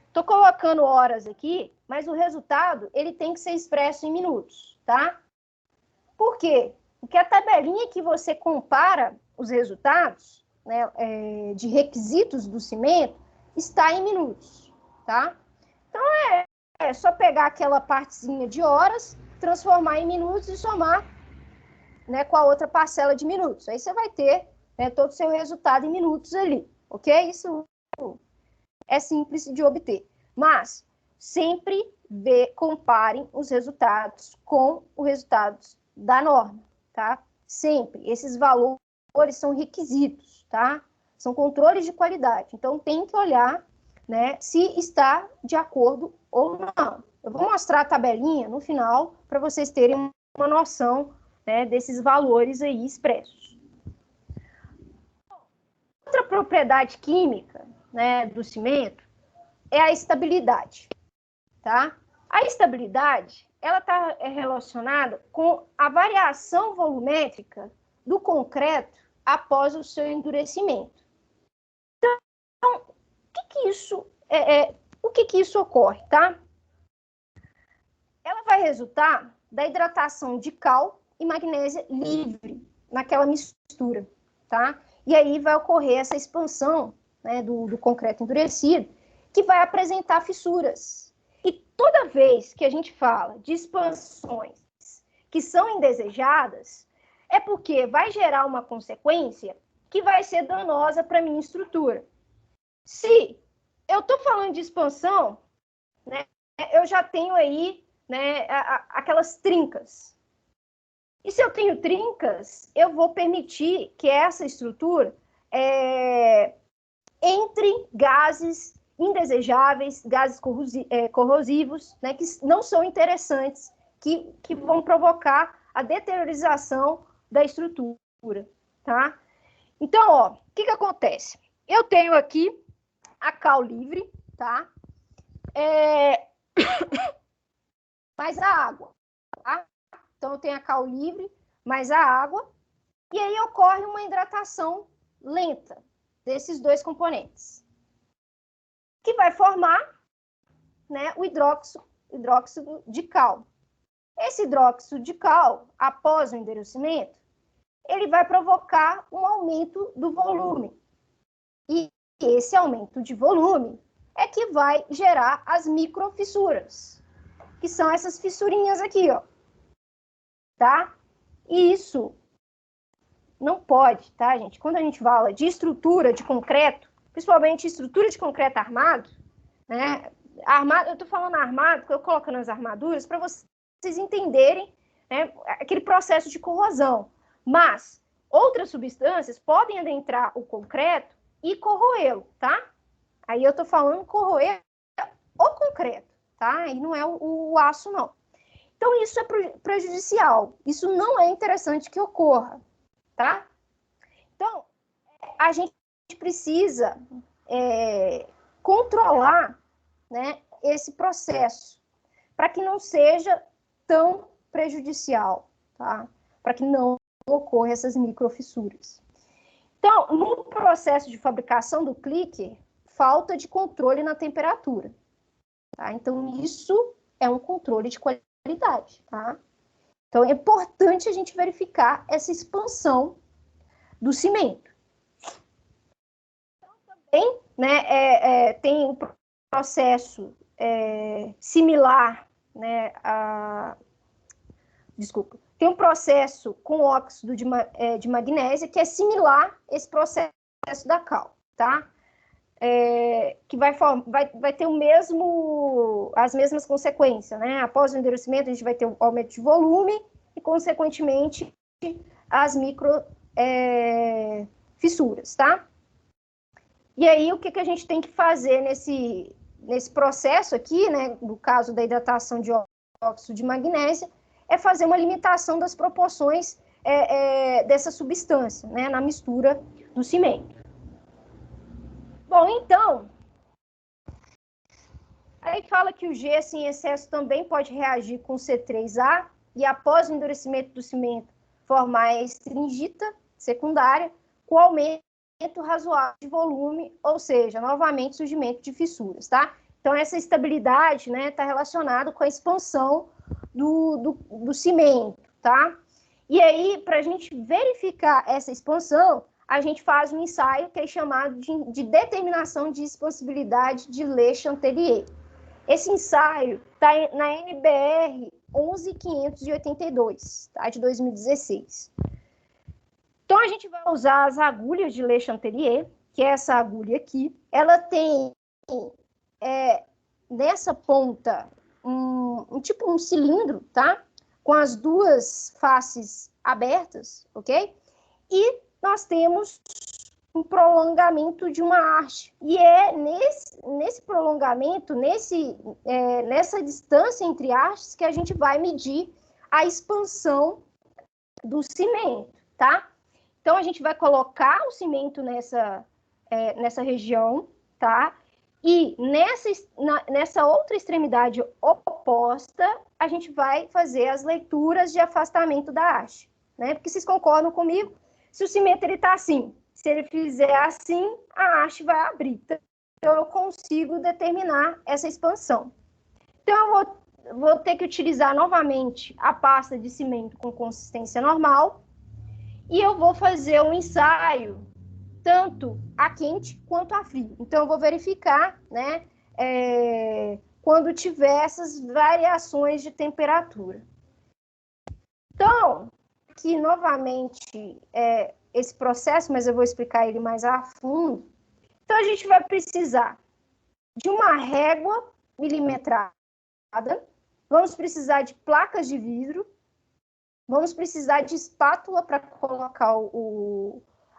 estou colocando horas aqui, mas o resultado ele tem que ser expresso em minutos, tá? Por quê? Porque a tabelinha que você compara os resultados, né, de requisitos do cimento está em minutos, tá? Então, é só pegar aquela partezinha de horas, transformar em minutos e somar, né, com a outra parcela de minutos. Aí você vai ter, né, todo o seu resultado em minutos ali, ok? Isso é simples de obter. Mas sempre comparem os resultados com os resultados da norma, tá? Sempre. Esses valores são requisitos, tá? São controles de qualidade. Então, tem que olhar, né, se está de acordo ou não. Eu vou mostrar a tabelinha no final para vocês terem uma noção, né, desses valores aí expressos. Outra propriedade química, né, do cimento é a estabilidade, tá? A estabilidade, ela está relacionada com a variação volumétrica do concreto após o seu endurecimento. Então, o que isso ocorre, tá? Ela vai resultar da hidratação de cal e magnésia livre naquela mistura, tá? E aí vai ocorrer essa expansão, né, do concreto endurecido, que vai apresentar fissuras. E toda vez que a gente fala de expansões que são indesejadas, é porque vai gerar uma consequência que vai ser danosa para a minha estrutura. Se eu estou falando de expansão, né, eu já tenho aí, né, aquelas trincas. E se eu tenho trincas, eu vou permitir que essa estrutura entre gases indesejáveis, gases corrosivos, né, que não são interessantes, que vão provocar a deteriorização da estrutura, tá? Então, ó, o que acontece? Eu tenho aqui a cal livre, tá? Mais a água, tá? Então, eu tenho a cal livre, mais a água, e aí ocorre uma hidratação lenta desses dois componentes, que vai formar, né, o hidróxido de cal. Esse hidróxido de cal, após o endurecimento, ele vai provocar um aumento do volume. E esse aumento de volume é que vai gerar as microfissuras, que são essas fissurinhas aqui, ó. Tá? E isso não pode, tá, gente? Quando a gente fala de estrutura de concreto, principalmente estrutura de concreto armado, né? Armado, eu tô falando armado, porque eu coloco nas armaduras para vocês entenderem, né, aquele processo de corrosão. Mas outras substâncias podem adentrar o concreto e corroê-lo, tá? Aí eu tô falando corroer o concreto, tá? E não é o aço, não. Então, isso é prejudicial. Isso não é interessante que ocorra, tá? Então, a gente precisa controlar, né, esse processo para que não seja tão prejudicial, tá? Para que não ocorra essas microfissuras. Então, no processo de fabricação do clicker, falta de controle na temperatura, tá? Então, isso é um controle de qualidade, tá? Então, é importante a gente verificar essa expansão do cimento. Então, também, né, tem um processo similar, né, desculpa, tem um processo com óxido de magnésio que é similar a esse processo da cal, tá? Que vai ter as mesmas consequências, né? Após o endurecimento, a gente vai ter um aumento de volume e, consequentemente, as fissuras, tá? E aí, o que a gente tem que fazer nesse processo aqui, né? No caso da hidratação de óxido de magnésio, é fazer uma limitação das proporções dessa substância, né? Na mistura do cimento. Bom, então, aí fala que o gesso em excesso também pode reagir com C3A e, após o endurecimento do cimento, formar a estringita secundária com aumento razoável de volume, ou seja, novamente surgimento de fissuras, tá? Então, essa estabilidade, né, está relacionada com a expansão do cimento, tá? E aí, para a gente verificar essa expansão, a gente faz um ensaio que é chamado de determinação de expansibilidade de Le Chatelier. Esse ensaio está na NBR 11582, tá? De 2016. Então, a gente vai usar as agulhas de Le Chatelier, que é essa agulha aqui. Ela tem, nessa ponta, tipo um cilindro, tá? Com as duas faces abertas, ok? E nós temos um prolongamento de uma haste. E é nesse prolongamento, nessa distância entre hastes, que a gente vai medir a expansão do cimento, tá? Então, a gente vai colocar o cimento nessa região, tá? E nessa outra extremidade oposta, a gente vai fazer as leituras de afastamento da haste, né? Porque vocês concordam comigo? Se o cimento está assim, se ele fizer assim, a haste vai abrir. Então, eu consigo determinar essa expansão. Então, eu vou ter que utilizar novamente a pasta de cimento com consistência normal e eu vou fazer um ensaio tanto a quente quanto a frio. Então, eu vou verificar, né, quando tiver essas variações de temperatura. Então, aqui, novamente, esse processo, mas eu vou explicar ele mais a fundo. Então, a gente vai precisar de uma régua milimetrada, vamos precisar de placas de vidro, vamos precisar de espátula para colocar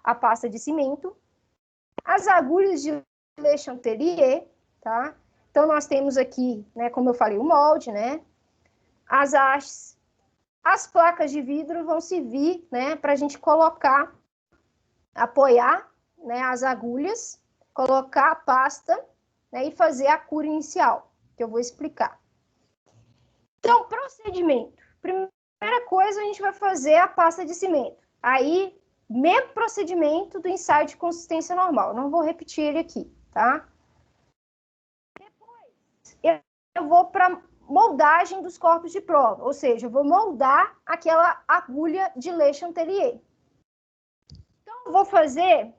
a pasta de cimento, as agulhas de Le Chatelier, tá? Então, nós temos aqui, né, como eu falei, o molde, né? As hastes, as placas de vidro vão servir, né, para a gente colocar, apoiar, né, as agulhas, colocar a pasta, né, e fazer a cura inicial, que eu vou explicar. Então, procedimento. Primeira coisa, a gente vai fazer a pasta de cimento. Aí, mesmo procedimento do ensaio de consistência normal. Não vou repetir ele aqui, tá? Depois, eu vou para moldagem dos corpos de prova. Ou seja, eu vou moldar aquela agulha de Le Chatelier. Então, eu vou fazer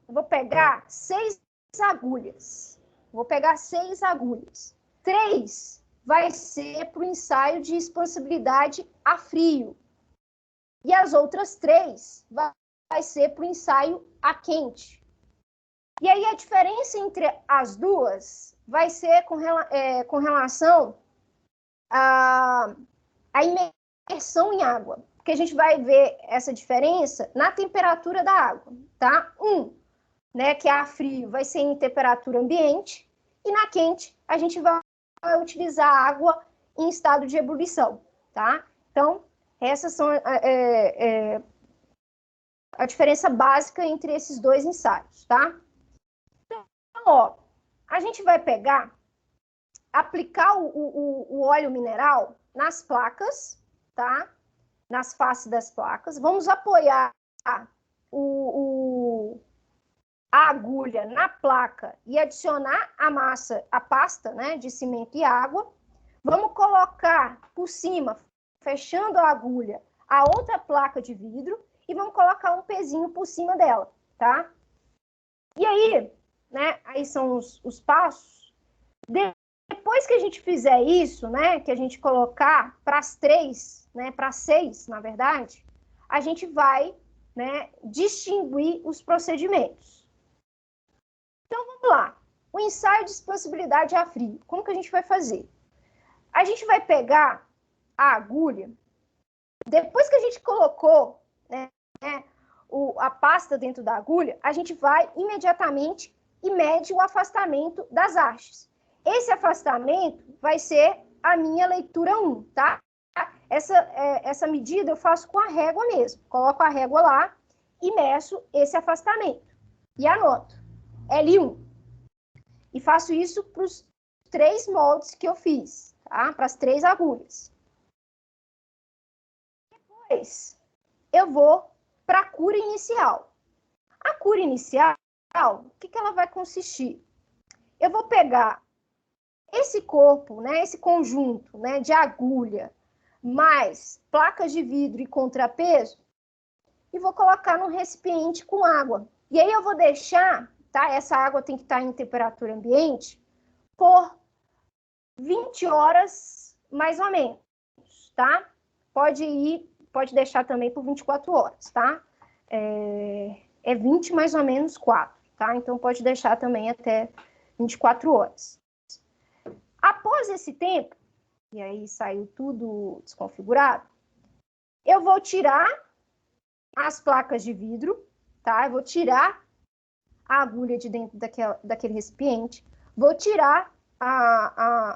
eu vou pegar 6 agulhas. Vou pegar 6 agulhas. 3 vai ser para o ensaio de expansibilidade a frio. E as outras 3 vai ser para o ensaio a quente. E aí a diferença entre as duas vai ser com relação à imersão em água. Porque a gente vai ver essa diferença na temperatura da água, tá? Né, que é a frio, vai ser em temperatura ambiente. E na quente, a gente vai utilizar água em estado de ebulição, tá? Então, essas são a diferença básica entre esses dois ensaios, tá? Então, ó, a gente vai aplicar o óleo mineral nas placas, tá? Nas faces das placas. Vamos apoiar a agulha na placa e adicionar a massa, a pasta, né, de cimento e água. Vamos colocar por cima, fechando a agulha, a outra placa de vidro e vamos colocar um pezinho por cima dela, tá? E aí, né, aí são os passos. Depois que a gente fizer isso, né, que a gente colocar para as 3, né, para 6, na verdade, a gente vai, né, distinguir os procedimentos. Então, vamos lá. O ensaio de expansibilidade a frio. Como que a gente vai fazer? A gente vai pegar a agulha, depois que a gente colocou, né, a pasta dentro da agulha, a gente vai imediatamente e mede o afastamento das hastes. Esse afastamento vai ser a minha leitura 1, tá? Essa medida eu faço com a régua mesmo. Coloco a régua lá e meço esse afastamento. E anoto. L1. E faço isso para os 3 moldes que eu fiz, tá? Para as 3 agulhas. Depois, eu vou para a cura inicial. A cura inicial, o que ela vai consistir? Eu vou pegar esse corpo, né, esse conjunto, né, de agulha, mais placas de vidro e contrapeso, e vou colocar num recipiente com água. E aí eu vou deixar, tá? Essa água tem que estar em temperatura ambiente por 20 horas, mais ou menos, tá? Pode deixar também por 24 horas, tá? É 20 mais ou menos 4, tá? Então pode deixar também até 24 horas. Após esse tempo, e aí saiu tudo desconfigurado, eu vou tirar as placas de vidro, tá? Eu vou tirar a agulha de dentro daquele recipiente, vou tirar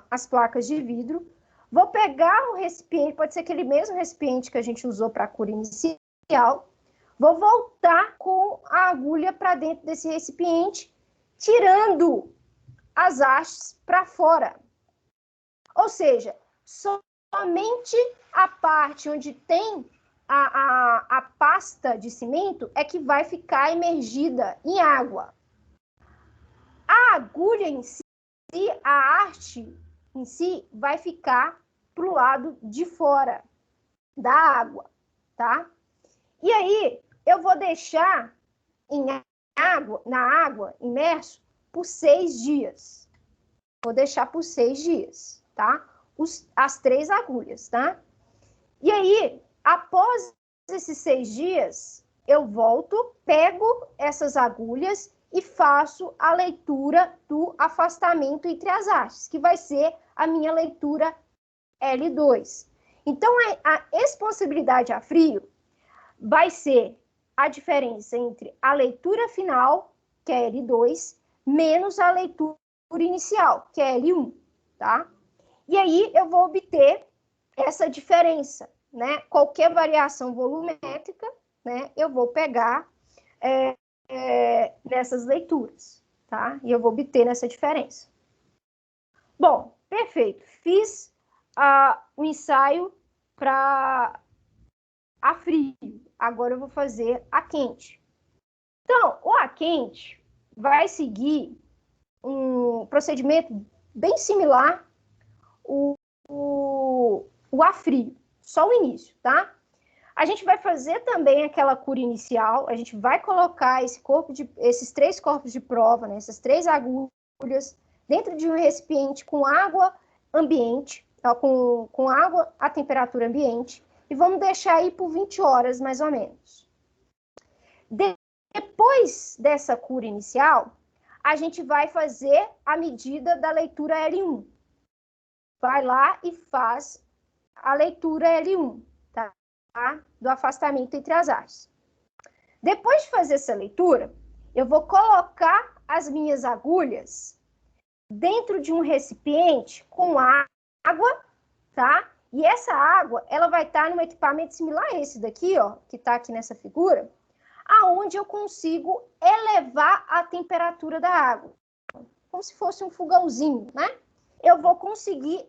as placas de vidro, vou pegar o recipiente, pode ser aquele mesmo recipiente que a gente usou para a cura inicial, vou voltar com a agulha para dentro desse recipiente, tirando as hastes para fora. Ou seja, somente a parte onde tem a pasta de cimento é que vai ficar imergida em água. A agulha em si, a haste em si, vai ficar para o lado de fora da água, tá? E aí, eu vou deixar na água, imerso, por 6 dias. Vou deixar por 6 dias, tá? As 3 agulhas, tá? E aí, após esses 6 dias, eu volto, pego essas agulhas e faço a leitura do afastamento entre as hastes, que vai ser a minha leitura L2. Então, a expansibilidade a frio vai ser a diferença entre a leitura final, que é L2, menos a leitura inicial, que é L1, tá? E aí, eu vou obter essa diferença, né? Qualquer variação volumétrica, né? Eu vou pegar nessas leituras, tá? E eu vou obter nessa diferença. Bom, perfeito. Fiz o ensaio para a frio. Agora eu vou fazer a quente. Então, o a quente vai seguir um procedimento bem similar o a frio, só o início, tá? A gente vai fazer também aquela cura inicial, a gente vai colocar esses 3 corpos de prova, né, essas 3 agulhas, dentro de um recipiente com água ambiente, com água à temperatura ambiente, e vamos deixar aí por 20 horas, mais ou menos. Depois dessa cura inicial, a gente vai fazer a medida da leitura L1. Vai lá e faz a leitura L1, tá? Do afastamento entre as hastes. Depois de fazer essa leitura, eu vou colocar as minhas agulhas dentro de um recipiente com água, tá? E essa água, ela vai estar num equipamento similar a esse daqui, ó, que está aqui nessa figura, aonde eu consigo elevar a temperatura da água, como se fosse um fogãozinho, né? Eu vou conseguir,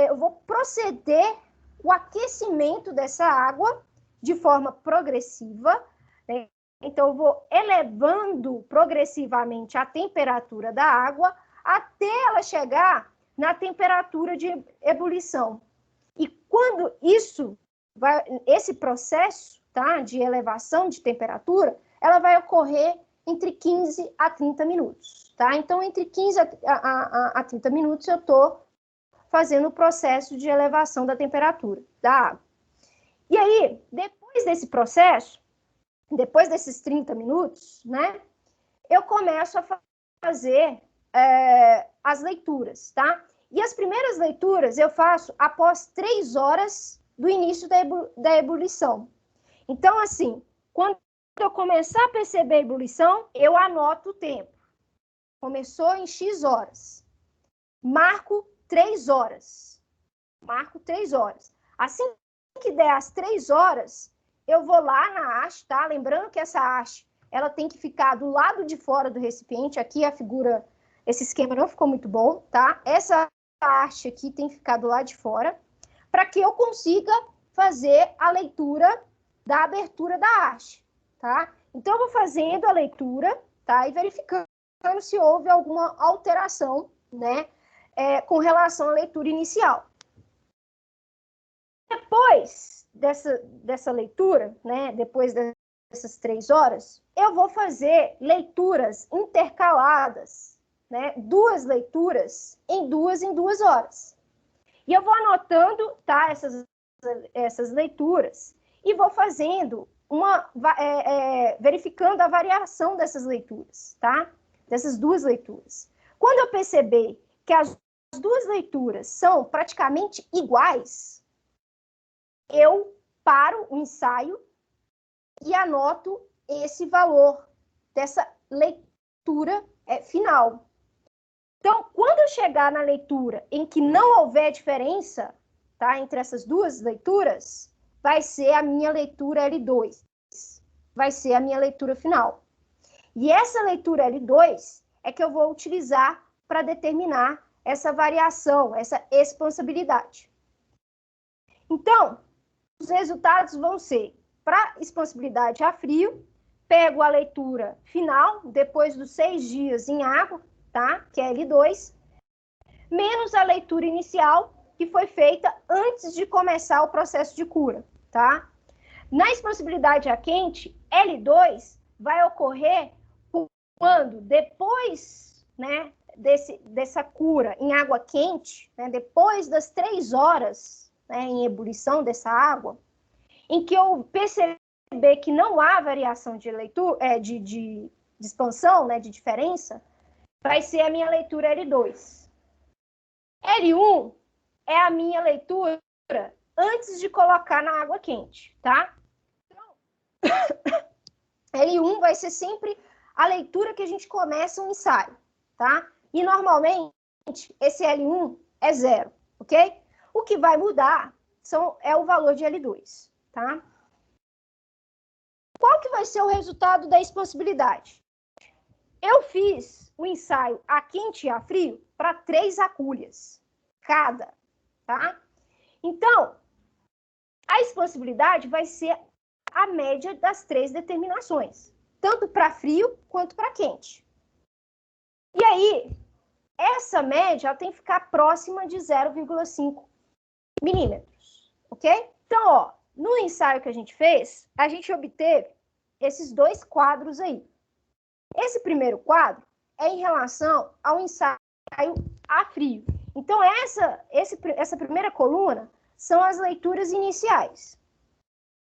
eu vou proceder o aquecimento dessa água de forma progressiva, né? Então, eu vou elevando progressivamente a temperatura da água até ela chegar na temperatura de ebulição. E quando esse processo, tá, de elevação de temperatura, ela vai ocorrer entre 15 a 30 minutos, tá? Então, entre 15 a 30 minutos, eu estou fazendo o processo de elevação da temperatura da água. E aí, depois desse processo, depois desses 30 minutos, né, eu começo a fazer as leituras, tá? E as primeiras leituras eu faço após 3 horas do início da ebulição. Então, assim, quando eu começar a perceber a ebulição, eu anoto o tempo. Começou em X horas. Marco 3 horas. Marco 3 horas. Assim que der as 3 horas, eu vou lá na haste, tá? Lembrando que essa haste, ela tem que ficar do lado de fora do recipiente. Aqui a figura, esse esquema não ficou muito bom, tá? Essa haste aqui tem que ficar do lado de fora, para que eu consiga fazer a leitura da abertura da haste, tá? Então, eu vou fazendo a leitura, tá? E verificando se houve alguma alteração, né? Com relação à leitura inicial. Depois dessa leitura, né? Depois dessas 3 horas, eu vou fazer leituras intercaladas, né? 2 leituras em 2 horas. E eu vou anotando, tá? Essas leituras e vou fazendo verificando a variação dessas leituras, tá? Dessas 2 leituras. Quando eu perceber que as 2 leituras são praticamente iguais, eu paro o ensaio e anoto esse valor dessa leitura final. Então, quando eu chegar na leitura em que não houver diferença, tá, entre essas 2 leituras, vai ser a minha leitura L2. Vai ser a minha leitura final. E essa leitura L2 é que eu vou utilizar para determinar essa variação, essa expansibilidade. Então, os resultados vão ser, para expansibilidade a frio, pego a leitura final, depois dos 6 dias em água, tá? Que é L2, menos a leitura inicial, que foi feita antes de começar o processo de cura, tá? Na expansibilidade a quente, L2 vai ocorrer quando, depois, né, dessa cura em água quente, né, depois das 3 horas, né, em ebulição dessa água, em que eu perceber que não há variação de leitura, de expansão, né, de diferença, vai ser a minha leitura L2. L1 é a minha leitura antes de colocar na água quente, tá? Então, L1 vai ser sempre a leitura que a gente começa um ensaio, tá? E normalmente esse L1 é 0, ok? O que vai mudar é o valor de L2, tá? Qual que vai ser o resultado da expansibilidade? Eu fiz o ensaio a quente e a frio para 3 agulhas cada, tá? Então, a expansibilidade vai ser a média das 3 determinações, tanto para frio quanto para quente. E aí, essa média ela tem que ficar próxima de 0,5 milímetros, ok? Então, ó, no ensaio que a gente fez, a gente obteve esses 2 quadros aí. Esse primeiro quadro é em relação ao ensaio a frio. Então, essa primeira coluna são as leituras iniciais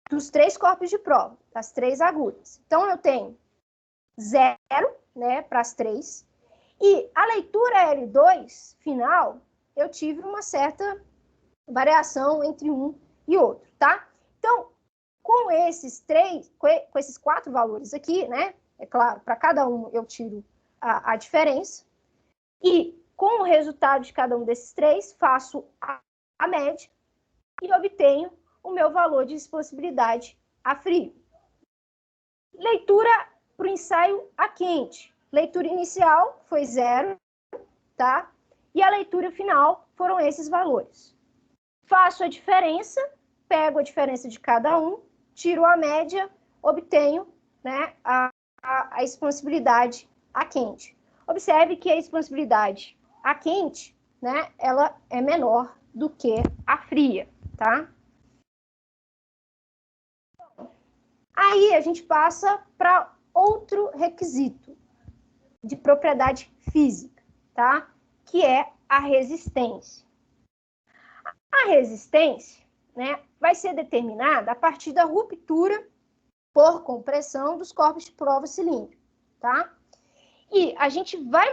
dos 3 corpos de prova, das 3 agulhas. Então, eu tenho 0, né, para as 3. E a leitura L2, final, eu tive uma certa variação entre um e outro, tá? Então, com esses 4 valores aqui, né? É claro, para cada um eu tiro a diferença. E com o resultado de cada um desses 3, faço a média e obtenho o meu valor de expansibilidade a frio. Leitura para o ensaio a quente. Leitura inicial foi 0, tá? E a leitura final foram esses valores. Faço a diferença, pego a diferença de cada um, tiro a média, obtenho, né, a expansibilidade a quente. Observe que a expansibilidade a quente, né, ela é menor do que a fria, tá? Aí a gente passa para outro requisito de propriedade física, tá? Que é a resistência. A resistência, né, vai ser determinada a partir da ruptura por compressão dos corpos de prova cilíndricos, tá? E a gente vai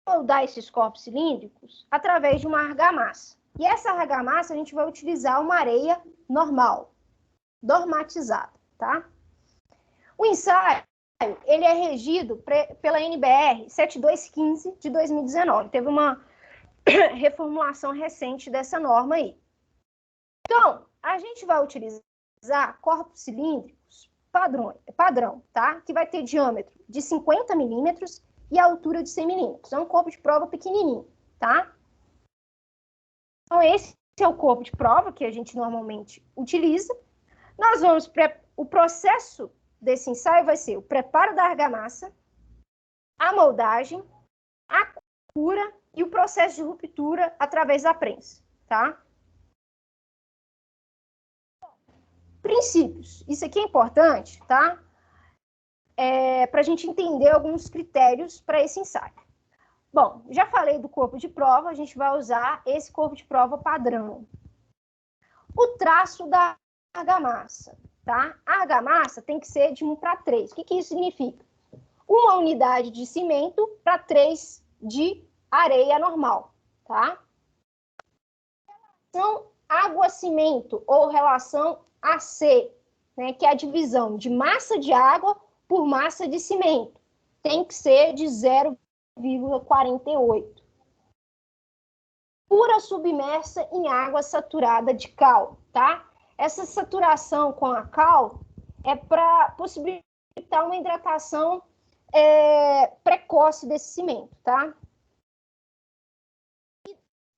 moldar esses corpos cilíndricos através de uma argamassa. E essa argamassa a gente vai utilizar uma areia normal, normatizada, tá? O ensaio, ele é regido pela NBR 7215 de 2019. Teve uma reformulação recente dessa norma aí. Então, a gente vai utilizar corpos cilíndricos padrão, tá? Que vai ter diâmetro de 50 milímetros e altura de 100 milímetros. É um corpo de prova pequenininho, tá? Então, esse é o corpo de prova que a gente normalmente utiliza. Nós vamos... O processo desse ensaio vai ser o preparo da argamassa, a moldagem, a cura e o processo de ruptura através da prensa, tá? Princípios. Isso aqui é importante, tá? Para a gente entender alguns critérios para esse ensaio. Bom, já falei do corpo de prova, a gente vai usar esse corpo de prova padrão. O traço da argamassa, tá? A argamassa tem que ser de 1 para 3. O que isso significa? 1 unidade de cimento para 3 de areia normal, tá? Relação água-cimento ou relação AC, né, que é a divisão de massa de água por massa de cimento. Tem que ser de 0,48. Pura submersa em água saturada de cal, tá? Essa saturação com a cal é para possibilitar uma hidratação precoce desse cimento, tá?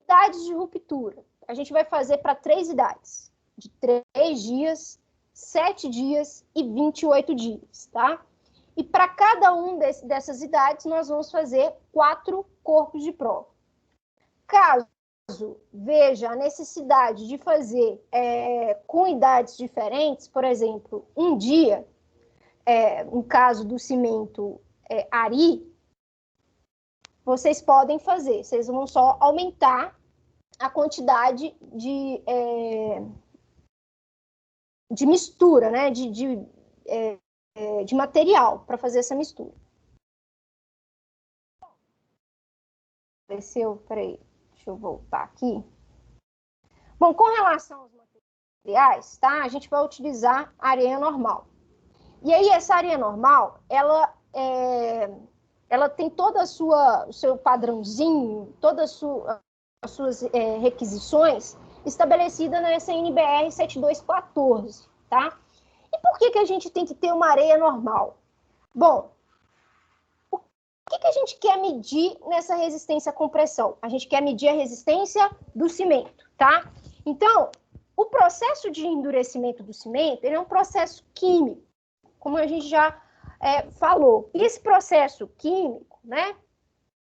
Idades de ruptura. A gente vai fazer para 3 idades. De 3 dias, 7 dias e 28 dias, tá? E para cada um dessas idades, nós vamos fazer 4 corpos de prova. Caso veja a necessidade de fazer com idades diferentes, por exemplo, um dia, no caso do cimento Ari, vocês podem fazer, vocês vão só aumentar a quantidade de mistura, né? De material para fazer essa mistura. Peraí, deixa eu voltar aqui. Bom, com relação aos materiais, tá? A gente vai utilizar areia normal. E aí, essa areia normal, ela tem todo o seu padrãozinho, todas as suas requisições estabelecida nessa NBR 7214, tá? E por que a gente tem que ter uma areia normal? Bom, o que a gente quer medir nessa resistência à compressão? A gente quer medir a resistência do cimento, tá? Então, o processo de endurecimento do cimento, ele é um processo químico, como a gente já falou. E esse processo químico, né,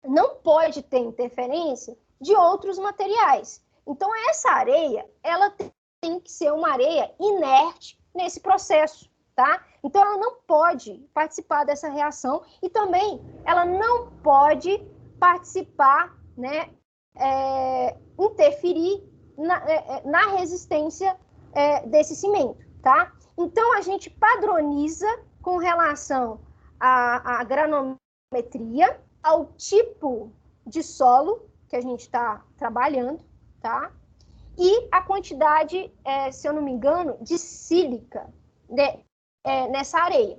não pode ter interferência de outros materiais. Então, essa areia, ela tem tem que ser uma areia inerte nesse processo, tá? Então, ela não pode participar dessa reação e também ela não pode participar, né, interferir na resistência desse cimento, tá? Então, a gente padroniza com relação à granometria, ao tipo de solo que a gente está trabalhando, tá? E a quantidade, se eu não me engano, de sílica nessa areia.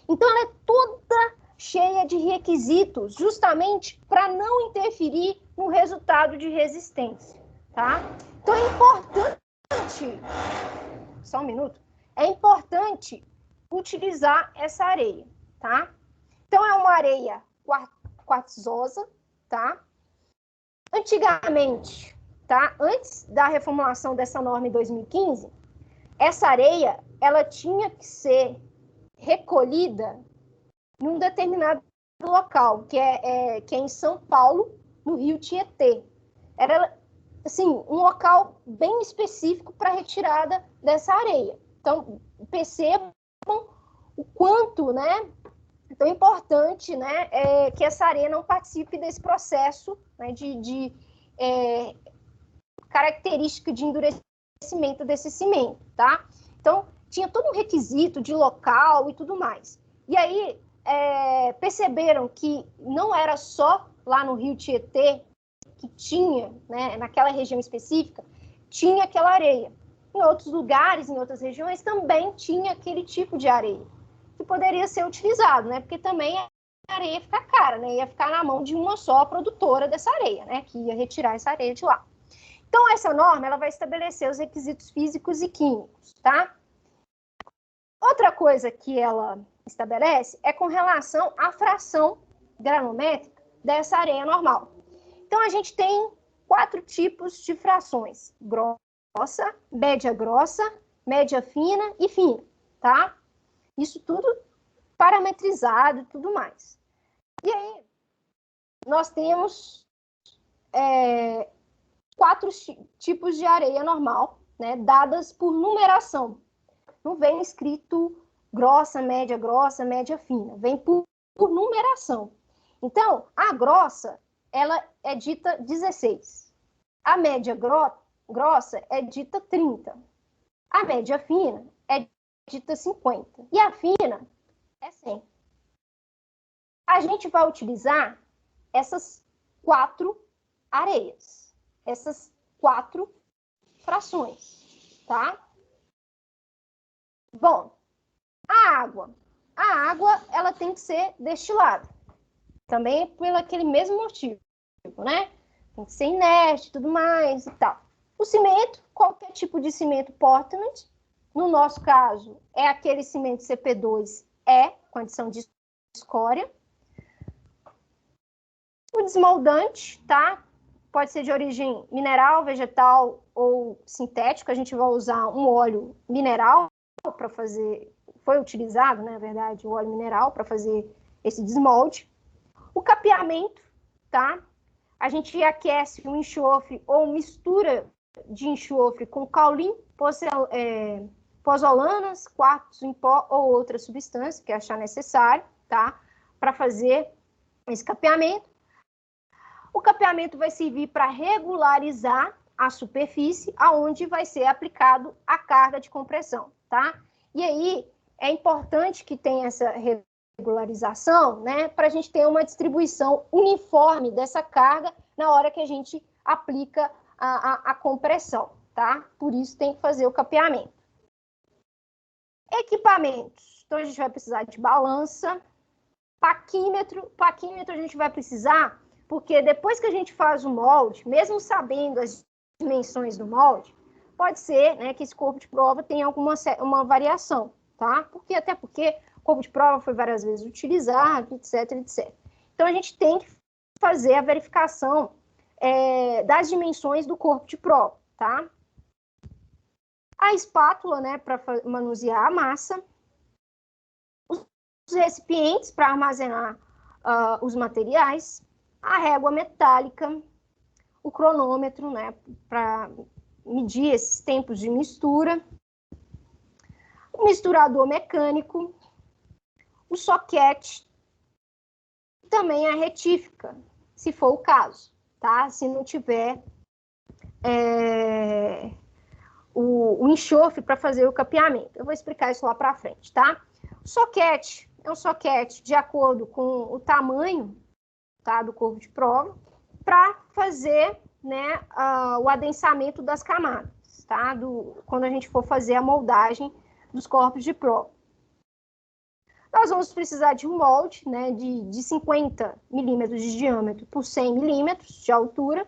Então, ela é toda cheia de requisitos, justamente para não interferir no resultado de resistência, tá? Então, é importante, só um minuto, é importante utilizar essa areia, tá? Então, é uma areia quartzosa, tá? Antigamente, tá? Antes da reformulação dessa norma em 2015, essa areia, ela tinha que ser recolhida num determinado local, que é em São Paulo, no Rio Tietê. Era, assim, um local bem específico para retirada dessa areia. Então, percebam o quanto, né, é tão importante, né, que essa areia não participe desse processo, né, de característica de endurecimento desse cimento, tá? Então, tinha todo um requisito de local e tudo mais. E aí, perceberam que não era só lá no Rio Tietê que tinha, né, naquela região específica, tinha aquela areia. Em outros lugares, em outras regiões, também tinha aquele tipo de areia, que poderia ser utilizado, né? Porque também a areia ia ficar cara, né? Ia ficar na mão de uma só produtora dessa areia, né? Que ia retirar essa areia de lá. Então, essa norma, ela vai estabelecer os requisitos físicos e químicos, tá? Outra coisa que ela estabelece é com relação à fração granométrica dessa areia normal. Então, a gente tem 4 tipos de frações: grossa, média fina e fina, tá? Isso tudo parametrizado e tudo mais. E aí, nós temos 4 tipos de areia normal, né, dadas por numeração. Não vem escrito grossa, média fina. Vem por numeração. Então, a grossa, ela é dita 16. A média grossa é dita 30. A média fina é dita 50. E a fina é 100. A gente vai utilizar essas 4 areias. Essas 4 frações, tá? Bom, a água, ela tem que ser destilada. Também pelo aquele mesmo motivo, né? Tem que ser inerte e tudo mais e tal. O cimento, qualquer tipo de cimento Portland, no nosso caso, é aquele cimento CP2E, condição de escória. O desmoldante, tá? Pode ser de origem mineral, vegetal ou sintético. A gente vai usar um óleo mineral para fazer, foi utilizado, né, na verdade, o óleo mineral para fazer esse desmolde. O capeamento, tá? A gente aquece o enxofre ou mistura de enxofre com caulim, pozolanas, quartzo em pó ou outra substância que achar necessário, tá? Para fazer esse capeamento. O capeamento vai servir para regularizar a superfície aonde vai ser aplicado a carga de compressão, tá? E aí, é importante que tenha essa regularização, né, para a gente ter uma distribuição uniforme dessa carga na hora que a gente aplica a compressão, tá? Por isso tem que fazer o capeamento. Equipamentos. Então, a gente vai precisar de balança, paquímetro. Paquímetro a gente vai precisar porque depois que a gente faz o molde, mesmo sabendo as dimensões do molde, pode ser, né, que esse corpo de prova tenha uma variação, tá? Até porque o corpo de prova foi várias vezes utilizado, etc, etc. Então, a gente tem que fazer a verificação das dimensões do corpo de prova, tá? A espátula, né, para manusear a massa. Os recipientes para armazenar os materiais. A régua metálica. O cronômetro, né, para medir esses tempos de mistura, o misturador mecânico, o soquete, também a retífica, se for o caso, tá? Se não tiver o enxofre para fazer o capeamento. Eu vou explicar isso lá para frente, tá? O soquete é um soquete de acordo com o tamanho, tá, do corpo de prova, para fazer, né, o adensamento das camadas, tá? Quando a gente for fazer a moldagem dos corpos de prova. Nós vamos precisar de um molde, né, de 50 milímetros de diâmetro por 100 milímetros de altura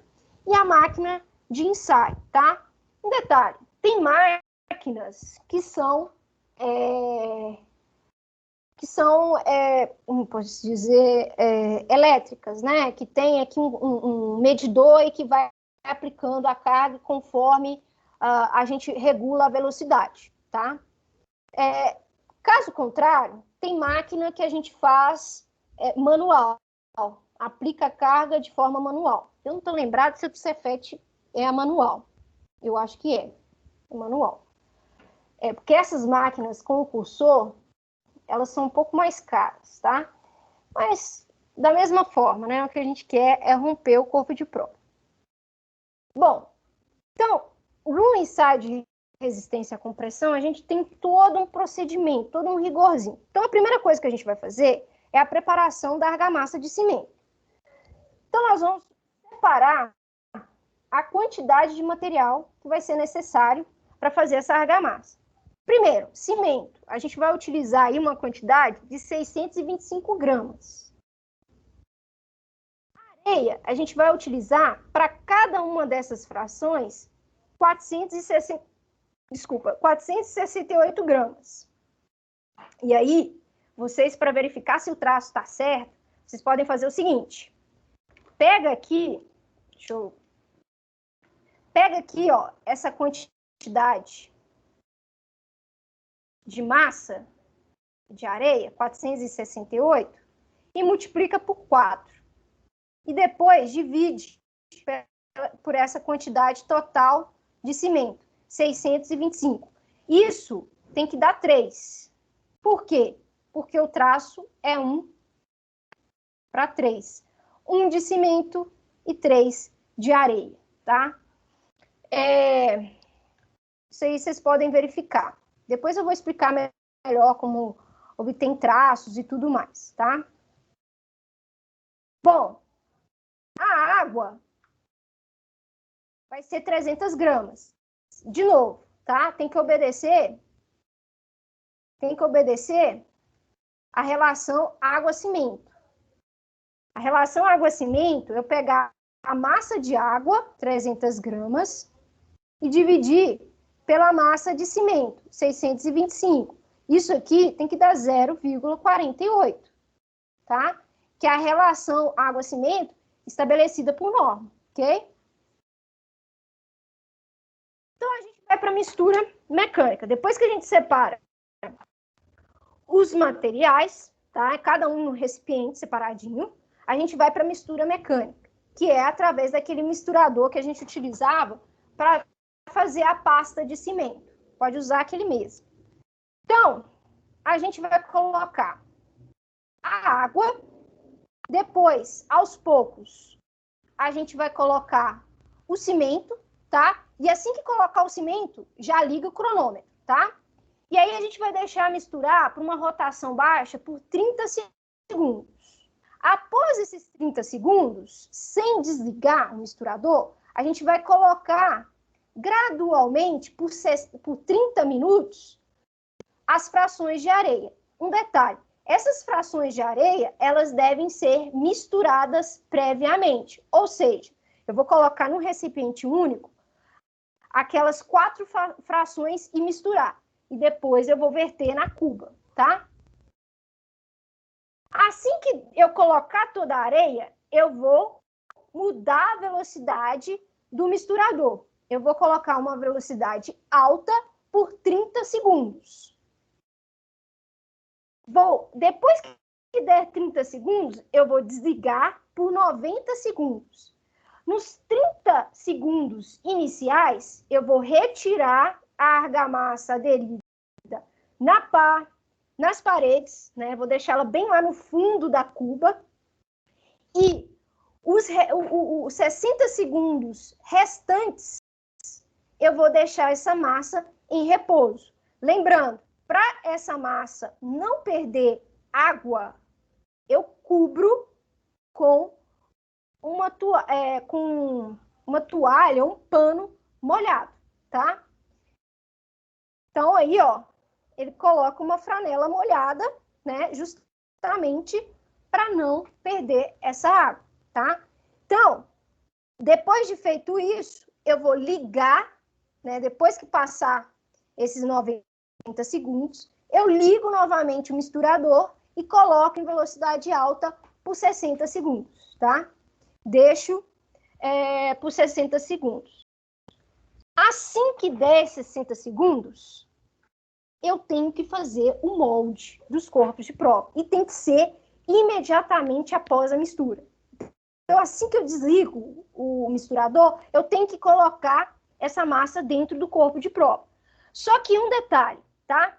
e a máquina de ensaio, tá? Um detalhe, tem máquinas que são, como posso dizer, elétricas, né? Que tem aqui um medidor e que vai aplicando a carga conforme a gente regula a velocidade, tá? Caso contrário, tem máquina que a gente faz manual, aplica a carga de forma manual. Eu não estou lembrada se o Cefet é a manual. Eu acho que é manual. Porque essas máquinas com o cursor, elas são um pouco mais caras, tá? Mas, da mesma forma, né? O que a gente quer é romper o corpo de prova. Bom, então, no ensaio de resistência à compressão, a gente tem todo um procedimento, todo um rigorzinho. Então, a primeira coisa que a gente vai fazer é a preparação da argamassa de cimento. Então, nós vamos separar a quantidade de material que vai ser necessário para fazer essa argamassa. Primeiro, cimento. A gente vai utilizar aí uma quantidade de 625 gramas. Areia, a gente vai utilizar para cada uma dessas frações 468 gramas. E aí, vocês, para verificar se o traço está certo, vocês podem fazer o seguinte. Pega aqui, ó, essa quantidade de massa de areia, 468, e multiplica por 4. E depois divide por essa quantidade total de cimento, 625. Isso tem que dar 3. Por quê? Porque o traço é 1:3. 1 de cimento e 3 de areia, tá? Isso aí vocês podem verificar. Depois eu vou explicar melhor como obter traços e tudo mais, tá? Bom, a água vai ser 300 gramas. De novo, tá? Tem que obedecer a relação água-cimento. A relação água-cimento, eu pegar a massa de água, 300 gramas, e dividir pela massa de cimento, 625. Isso aqui tem que dar 0,48, tá? Que é a relação água-cimento estabelecida por norma, ok? Então, a gente vai para a mistura mecânica. Depois que a gente separa os materiais, tá? Cada um no recipiente separadinho, a gente vai para a mistura mecânica, que é através daquele misturador que a gente utilizava para fazer a pasta de cimento. Pode usar aquele mesmo. Então, a gente vai colocar a água, depois, aos poucos, a gente vai colocar o cimento, tá? E assim que colocar o cimento, já liga o cronômetro, tá? E aí a gente vai deixar misturar por uma rotação baixa por 30 segundos. Após esses 30 segundos, sem desligar o misturador, a gente vai colocar gradualmente, por 30 minutos, as frações de areia. Um detalhe, essas frações de areia, elas devem ser misturadas previamente. Ou seja, eu vou colocar num recipiente único aquelas 4 frações e misturar. E depois eu vou verter na cuba, tá? Assim que eu colocar toda a areia, eu vou mudar a velocidade do misturador. Eu vou colocar uma velocidade alta por 30 segundos. Depois que der 30 segundos, eu vou desligar por 90 segundos. Nos 30 segundos iniciais, eu vou retirar a argamassa aderida nas paredes, né? Vou deixar ela bem lá no fundo da cuba. E os 60 segundos restantes, eu vou deixar essa massa em repouso. Lembrando, para essa massa não perder água, eu cubro com uma toalha, um pano molhado, tá? Então, aí, ó, ele coloca uma franela molhada, né? Justamente para não perder essa água, tá? Então, depois de feito isso, eu vou ligar, né? Depois que passar esses 90 segundos, eu ligo novamente o misturador e coloco em velocidade alta por 60 segundos, tá? Deixo por 60 segundos. Assim que der 60 segundos, eu tenho que fazer o molde dos corpos de prova. E tem que ser imediatamente após a mistura. Então, assim que eu desligo o misturador, eu tenho que colocar essa massa dentro do corpo de prova. Só que um detalhe, tá?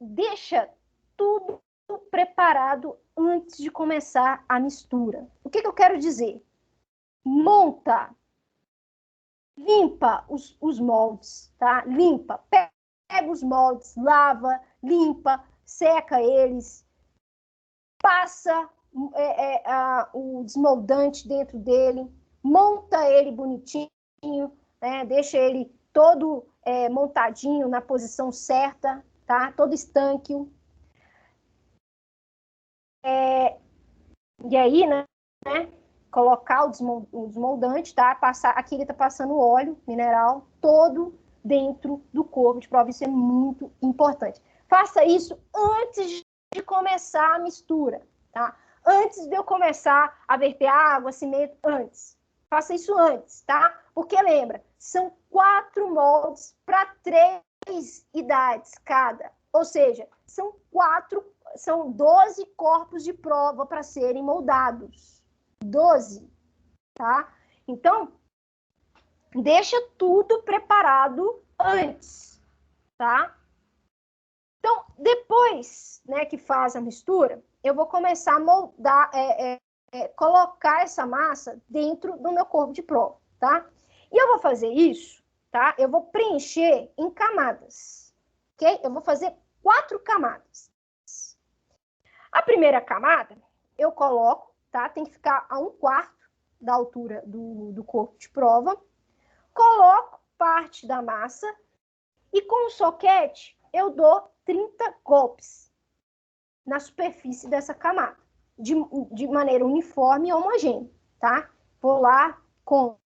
Deixa tudo preparado antes de começar a mistura. O que eu quero dizer? Monta, limpa os moldes, tá? Limpa, pega os moldes, lava, limpa, seca eles, passa o desmoldante dentro dele, monta ele bonitinho, né? Deixa ele todo montadinho na posição certa, tá? Todo estanque. E aí, né? Colocar o desmoldante, tá? Aqui ele tá passando óleo mineral todo dentro do corpo de prova. Isso é muito importante. Faça isso antes de começar a mistura, tá? Antes de eu começar a verter água, cimento, antes. Faça isso antes, tá? Porque lembra, são 4 moldes para 3 idades cada. Ou seja, são 12 corpos de prova para serem moldados. 12, tá? Então, deixa tudo preparado antes, tá? Então, depois, né, que faz a mistura, eu vou começar a moldar, colocar essa massa dentro do meu corpo de prova, tá? E eu vou fazer isso, tá? Eu vou preencher em camadas, ok? Eu vou fazer 4 camadas. A primeira camada, eu coloco, tá? Tem que ficar a 1/4 da altura do corpo de prova. Coloco parte da massa e com o soquete eu dou 30 golpes na superfície dessa camada, de maneira uniforme e homogênea, tá? Vou lá com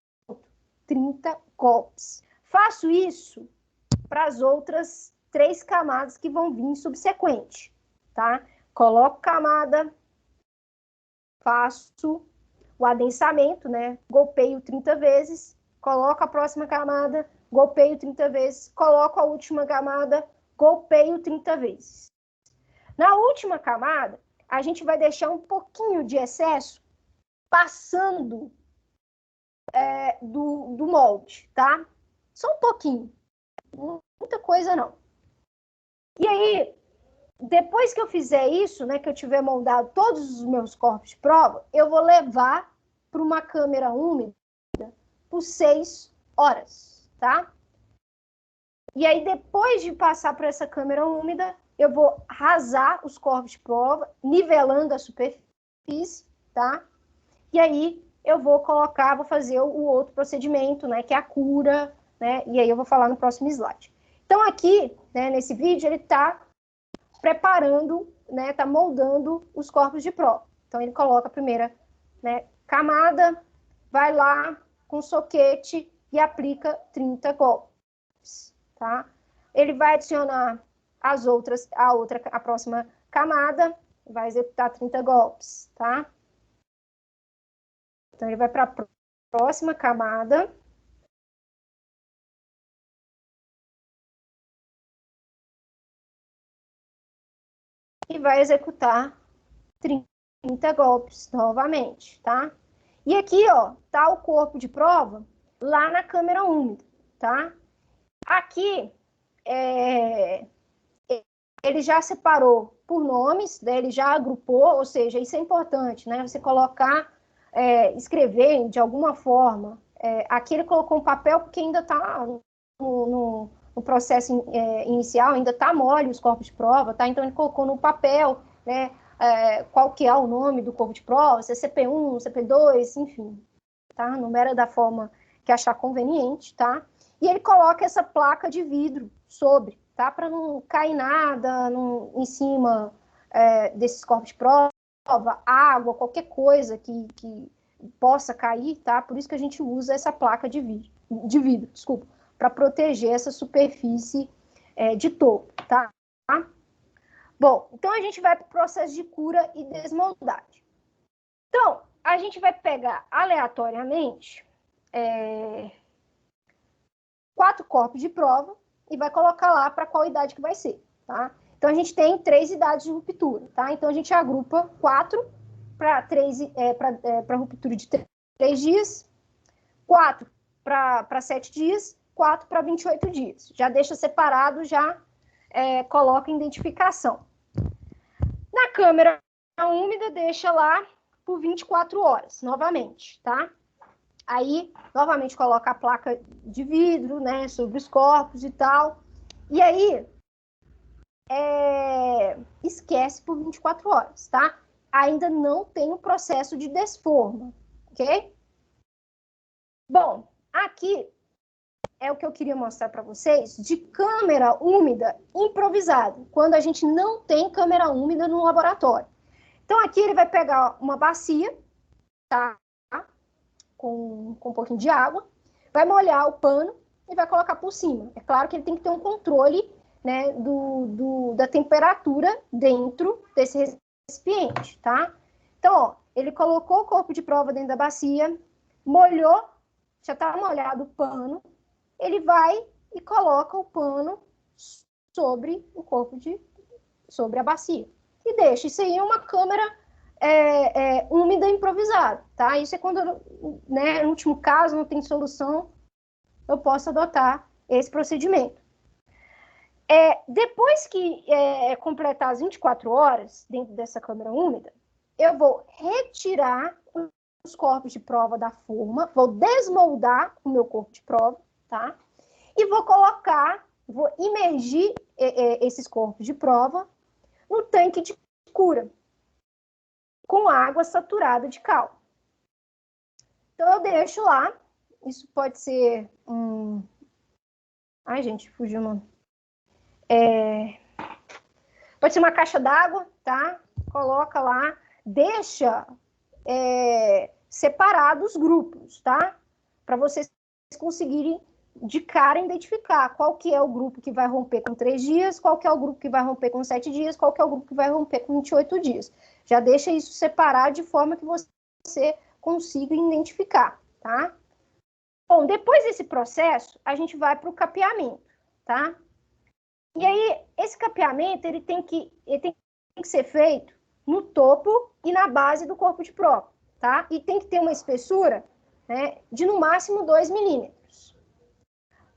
30 golpes. Faço isso para as outras 3 camadas que vão vir subsequente, tá? Coloco camada, faço o adensamento, né? Golpeio 30 vezes, coloco a próxima camada, golpeio 30 vezes, coloco a última camada, golpeio 30 vezes. Na última camada, a gente vai deixar um pouquinho de excesso passando do molde, tá? Só um pouquinho. Muita coisa não. E aí, depois que eu fizer isso, né, que eu tiver moldado todos os meus corpos de prova, eu vou levar para uma câmera úmida por 6 horas, tá? E aí, depois de passar por essa câmera úmida, eu vou rasar os corpos de prova, nivelando a superfície, tá? E aí, eu vou fazer o outro procedimento, né, que é a cura, né? E aí eu vou falar no próximo slide. Então, aqui, né, nesse vídeo, ele está preparando, né, tá moldando os corpos de prova. Então, ele coloca a primeira, né, camada, vai lá com soquete e aplica 30 golpes, tá? Ele vai adicionar a próxima camada, vai executar 30 golpes, tá? Então, ele vai para a próxima camada. E vai executar 30 golpes novamente, tá? E aqui, ó, tá o corpo de prova lá na câmera úmida, tá? Aqui, ele já separou por nomes, né? Ele já agrupou, ou seja, isso é importante, né? Você colocar, escrever de alguma forma. Aqui ele colocou um papel porque ainda está no processo inicial, ainda está mole os corpos de prova, tá? Então ele colocou no papel, né? Qual que é o nome do corpo de prova, se é CP1, CP2, enfim, tá? Numera da forma que achar conveniente, tá? E ele coloca essa placa de vidro sobre, tá? Para não cair nada em cima desses corpos de prova, água, qualquer coisa que possa cair, tá? Por isso que a gente usa essa placa de vidro, desculpa, para proteger essa superfície de topo, tá? Bom, então a gente vai para o processo de cura e desmoldagem. Então, a gente vai pegar aleatoriamente 4 corpos de prova e vai colocar lá para qual idade que vai ser, tá? Então, a gente tem 3 idades de ruptura, tá? Então, a gente agrupa 4 para ruptura de 3 dias, 4 para 7 dias, 4 para 28 dias. Já deixa separado, já coloca identificação. Na câmera úmida, deixa lá por 24 horas, novamente, tá? Aí, novamente, coloca a placa de vidro, né, sobre os corpos e tal. E aí, esquece por 24 horas, tá? Ainda não tem o processo de desforma, ok? Bom, aqui é o que eu queria mostrar para vocês de câmera úmida improvisada, quando a gente não tem câmera úmida no laboratório. Então, aqui ele vai pegar uma bacia, tá? Com um pouquinho de água, vai molhar o pano e vai colocar por cima. É claro que ele tem que ter um controle, né, da temperatura dentro desse recipiente, tá? Então, ó, ele colocou o corpo de prova dentro da bacia, molhou, já está molhado o pano, ele vai e coloca o pano sobre sobre a bacia. E deixa. Isso aí é uma câmera úmida improvisada, tá? Isso é quando, né, no último caso, não tem solução, eu posso adotar esse procedimento. Depois que completar as 24 horas dentro dessa câmera úmida, eu vou retirar os corpos de prova da forma, vou desmoldar o meu corpo de prova, tá? E vou imergir esses corpos de prova no tanque de cura, com água saturada de cal. Então, eu deixo lá, isso pode ser Ai, gente, fugiu o nome. Pode ser uma caixa d'água, tá? Coloca lá, deixa separados os grupos, tá? Para vocês conseguirem de cara identificar qual que é o grupo que vai romper com 3 dias, qual que é o grupo que vai romper com 7 dias, qual que é o grupo que vai romper com 28 dias. Já deixa isso separado de forma que você consiga identificar, tá? Bom, depois desse processo, a gente vai para o capeamento, tá? E aí, esse capeamento, ele tem que ser feito no topo e na base do corpo de prova, tá? E tem que ter uma espessura, né, de no máximo 2 milímetros.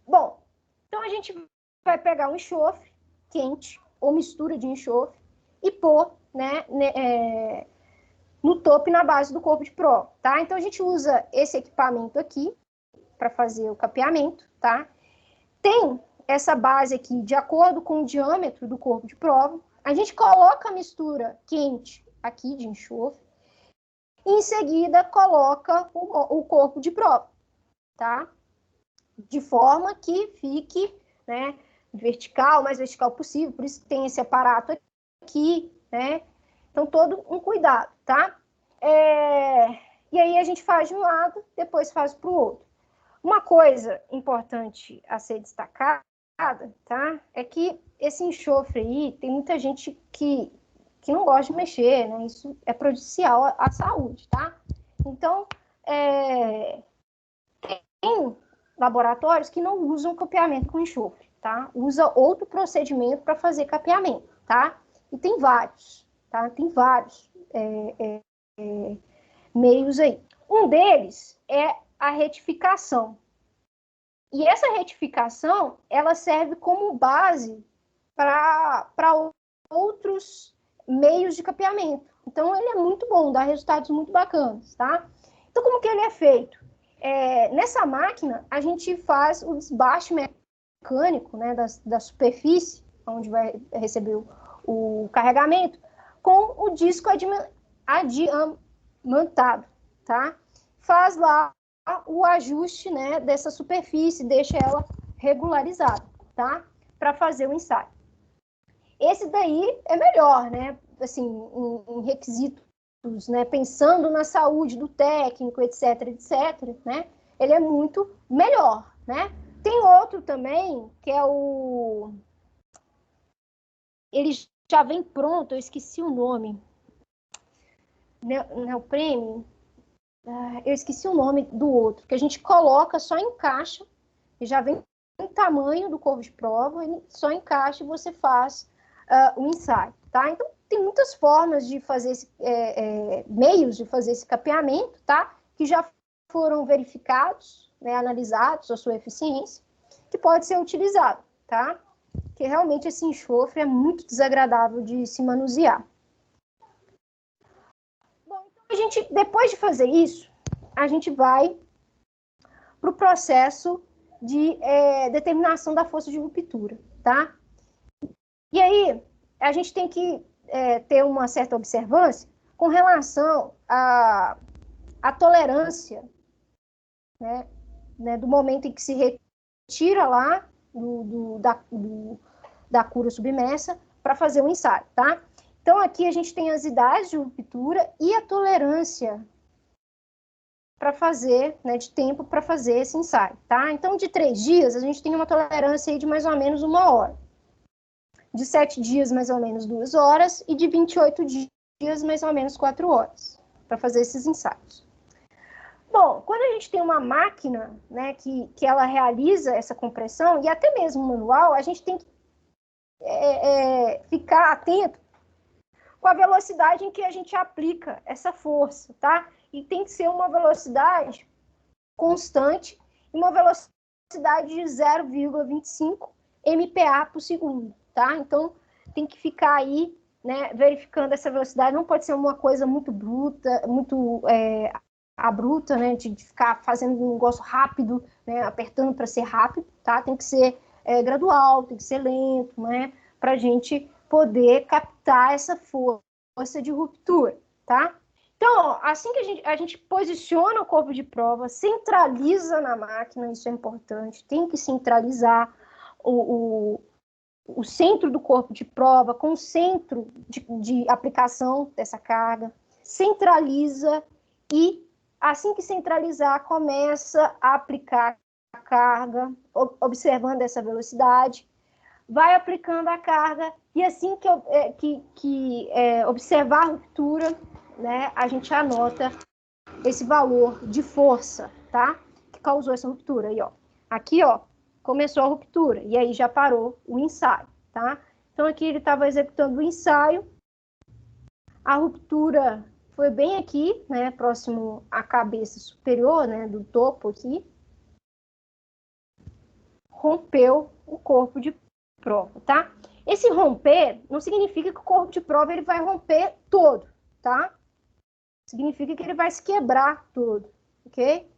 Bom, então a gente vai pegar um enxofre quente, ou mistura de enxofre, e pôr, né, no topo e na base do corpo de prova, tá? Então a gente usa esse equipamento aqui para fazer o capeamento, tá? Tem essa base aqui, de acordo com o diâmetro do corpo de prova, a gente coloca a mistura quente aqui de enxofre, e em seguida coloca o corpo de prova, tá? De forma que fique, né, vertical, o mais vertical possível, por isso que tem esse aparato aqui, né? Então, todo um cuidado, tá? E aí a gente faz de um lado, depois faz para o outro. Uma coisa importante a ser destacada, tá? É que esse enxofre aí, tem muita gente que não gosta de mexer, né? Isso é prejudicial à saúde, tá? Então, tem laboratórios que não usam capeamento com enxofre, tá? Usa outro procedimento para fazer capeamento, tá? E tem vários, tá? Tem vários meios aí. Um deles é a retificação. E essa retificação, ela serve como base para outros meios de capeamento. Então, ele é muito bom, dá resultados muito bacanas, tá? Então, como que ele é feito? Nessa máquina, a gente faz o desbaste mecânico, né, da superfície, onde vai receber o carregamento, com o disco adiamantado, tá? Faz lá o ajuste, né, dessa superfície, deixa ela regularizada, tá? Para fazer o ensaio. Esse daí é melhor, né? Assim, em requisitos, né? Pensando na saúde do técnico, etc, né? Ele é muito melhor, né? Tem outro também, que é o... Ele já vem pronto, eu esqueci o nome. Neoprene? Eu esqueci o nome do outro, que a gente coloca, só encaixa, e já vem em tamanho do corpo de prova, e só encaixa e você faz o ensaio, tá? Então, tem muitas formas de fazer meios de fazer esse capeamento, tá? Que já foram verificados, né, analisados a sua eficiência, que pode ser utilizado, tá? Porque realmente esse enxofre é muito desagradável de se manusear. Bom, então depois de fazer isso, a gente vai para o processo de determinação da força de ruptura, tá? E aí, a gente tem que ter uma certa observância com relação à tolerância, né, do momento em que se retira lá da cura submersa para fazer o ensaio, tá? Então, aqui a gente tem as idades de ruptura e a tolerância para fazer, né, de tempo para fazer esse ensaio, tá? Então, de 3 dias, a gente tem uma tolerância aí de mais ou menos 1 hora. De 7 dias, mais ou menos 2 horas, e de 28 dias, mais ou menos 4 horas, para fazer esses ensaios. Bom, quando a gente tem uma máquina, né, que ela realiza essa compressão, e até mesmo manual, a gente tem que ficar atento com a velocidade em que a gente aplica essa força, tá? E tem que ser uma velocidade constante, e uma velocidade de 0,25 MPa por segundo, tá? Então, tem que ficar aí, né, verificando essa velocidade. Não pode ser uma coisa muito bruta, muito abrupta, né, de ficar fazendo um negócio rápido, né, apertando para ser rápido, tá? Tem que ser gradual, tem que ser lento, né, para a gente poder captar essa força de ruptura, tá? Então, assim que a gente posiciona o corpo de prova, centraliza na máquina, isso é importante, tem que centralizar o centro do corpo de prova com o centro de aplicação dessa carga, centraliza e, assim que centralizar, começa a aplicar a carga, observando essa velocidade, vai aplicando a carga, e assim que observar a ruptura, né, a gente anota esse valor de força, tá? Que causou essa ruptura. Aí, ó. Aqui, ó, começou a ruptura, e aí já parou o ensaio, tá? Então, aqui ele estava executando o ensaio, a ruptura foi bem aqui, né, próximo à cabeça superior, né, do topo aqui, rompeu o corpo de prova, tá? Esse romper não significa que o corpo de prova ele vai romper todo, tá? Significa que ele vai se quebrar todo, ok?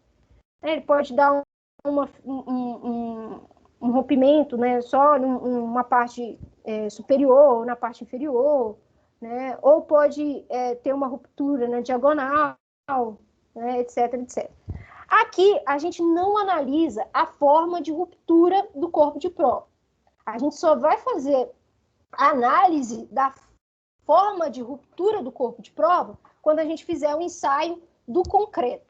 Ele pode dar um rompimento, né, só numa parte superior ou na parte inferior, né, ou pode ter uma ruptura na diagonal, né, etc, etc. Aqui, a gente não analisa a forma de ruptura do corpo de prova. A gente só vai fazer a análise da forma de ruptura do corpo de prova quando a gente fizer o ensaio do concreto.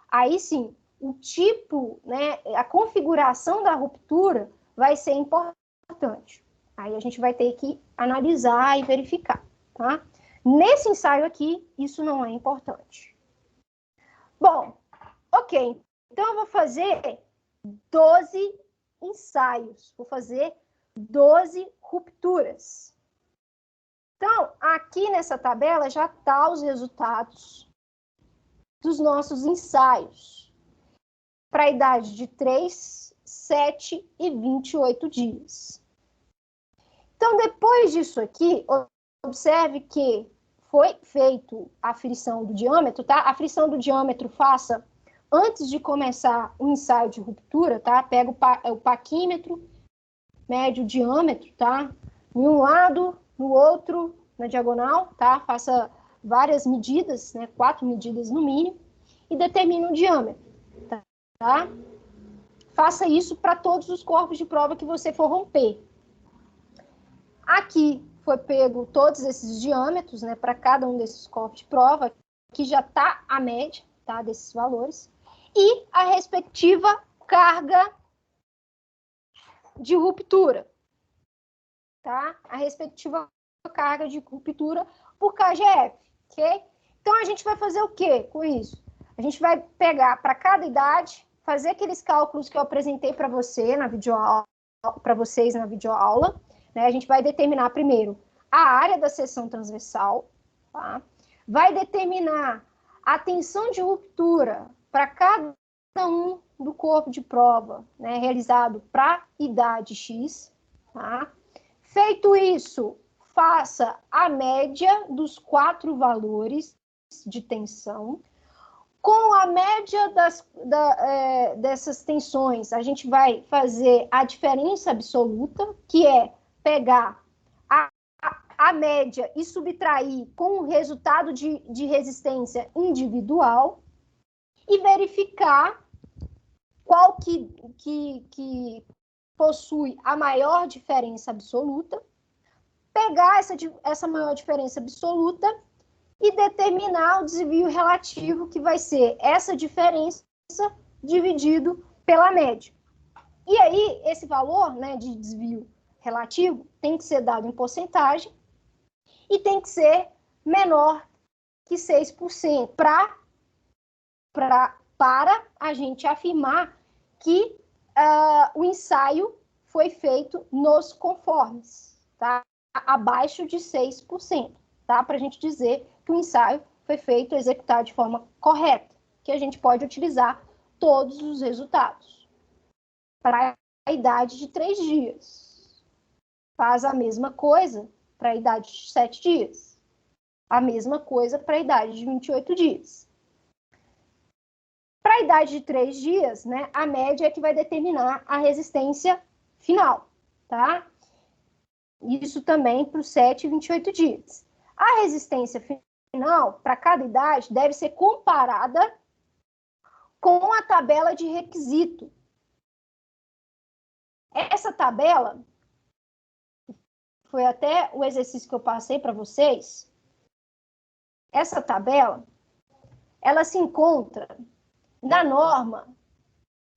Aí sim, o tipo, né, a configuração da ruptura vai ser importante. Aí a gente vai ter que analisar e verificar, tá? Nesse ensaio aqui, isso não é importante. Bom, ok. Então, eu vou fazer 12 ensaios. Vou fazer 12 rupturas. Então, aqui nessa tabela já tá os resultados dos nossos ensaios para a idade de 3, 7 e 28 dias. Então, depois disso aqui, observe que foi feito a aferição do diâmetro, tá? A aferição do diâmetro faça antes de começar o ensaio de ruptura, tá? Pega o paquímetro, mede o diâmetro, tá? Em um lado, no outro, na diagonal, tá? Faça várias medidas, né? 4 medidas no mínimo, e determine o diâmetro, tá? Faça isso para todos os corpos de prova que você for romper. Aqui foi pego todos esses diâmetros, né? Para cada um desses corpos de prova, que já está a média, tá? Desses valores. E a respectiva carga de ruptura, tá? A respectiva carga de ruptura por KGF, ok? Então, a gente vai fazer o quê com isso? A gente vai pegar para cada idade, fazer aqueles cálculos que eu apresentei para você na videoaula, para vocês na videoaula, né? A gente vai determinar primeiro a área da seção transversal, tá? Vai determinar a tensão de ruptura para cada um do corpo de prova, né, realizado para idade X, tá? Feito isso, faça a média dos 4 valores de tensão. Com a média dessas tensões, a gente vai fazer a diferença absoluta, que é pegar a média e subtrair com o resultado de resistência individual e verificar qual que possui a maior diferença absoluta, pegar essa maior diferença absoluta e determinar o desvio relativo, que vai ser essa diferença dividido pela média. E aí, esse valor, né, de desvio relativo tem que ser dado em porcentagem e tem que ser menor que 6% para a gente afirmar que o ensaio foi feito nos conformes, tá? Abaixo de 6%, tá? Para a gente dizer que o ensaio foi feito, executado de forma correta, que a gente pode utilizar todos os resultados. Para a idade de 3 dias. Faz a mesma coisa para a idade de 7 dias. A mesma coisa para a idade de 28 dias. Para a idade de 3 dias, né, a média é que vai determinar a resistência final, tá? Isso também para os 7 e 28 dias. A resistência final, para cada idade, deve ser comparada com a tabela de requisito. Essa tabela foi até o exercício que eu passei para vocês. Essa tabela, ela se encontra na norma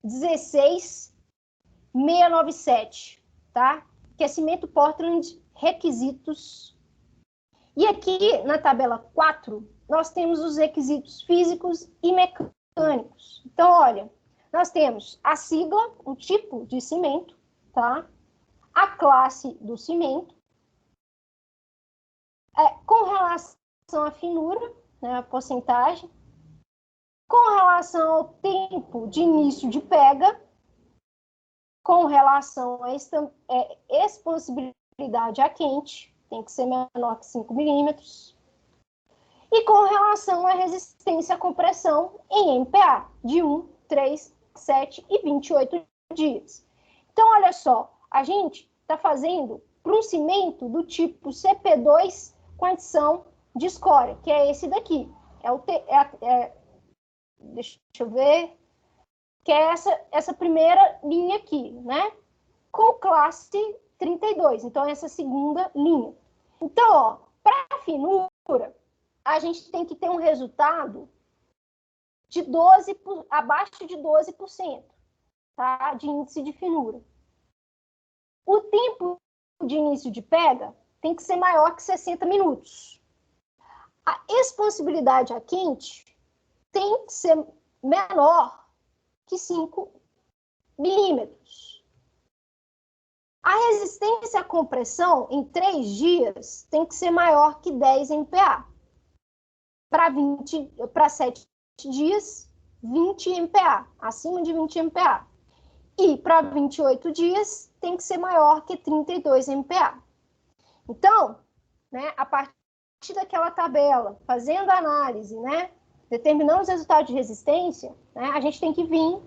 16697, tá? Que é cimento Portland requisitos. E aqui na tabela 4, nós temos os requisitos físicos e mecânicos. Então, olha, nós temos a sigla, o tipo de cimento, tá? A classe do cimento, com relação à finura, né, a porcentagem, com relação ao tempo de início de pega, com relação à expansibilidade a quente, tem que ser menor que 5 milímetros, e com relação à resistência à compressão em MPa, de 1, 3, 7 e 28 dias. Então, olha só, a gente está fazendo para um cimento do tipo CP2 com adição de escória, que é esse daqui. Deixa eu ver, que é essa primeira linha aqui, né? Com classe 32, então essa segunda linha. Então, ó, para a finura, a gente tem que ter um resultado de abaixo de 12%, tá? De índice de finura. O tempo de início de pega tem que ser maior que 60 minutos. A expansibilidade a quente tem que ser menor que 5 milímetros. A resistência à compressão em 3 dias tem que ser maior que 10 MPa. Para 7 dias, 20 MPa, acima de 20 MPa. E para 28 dias, tem que ser maior que 32 MPa. Então, né, a partir daquela tabela, fazendo a análise, né, determinando os resultados de resistência, né, a gente tem que vir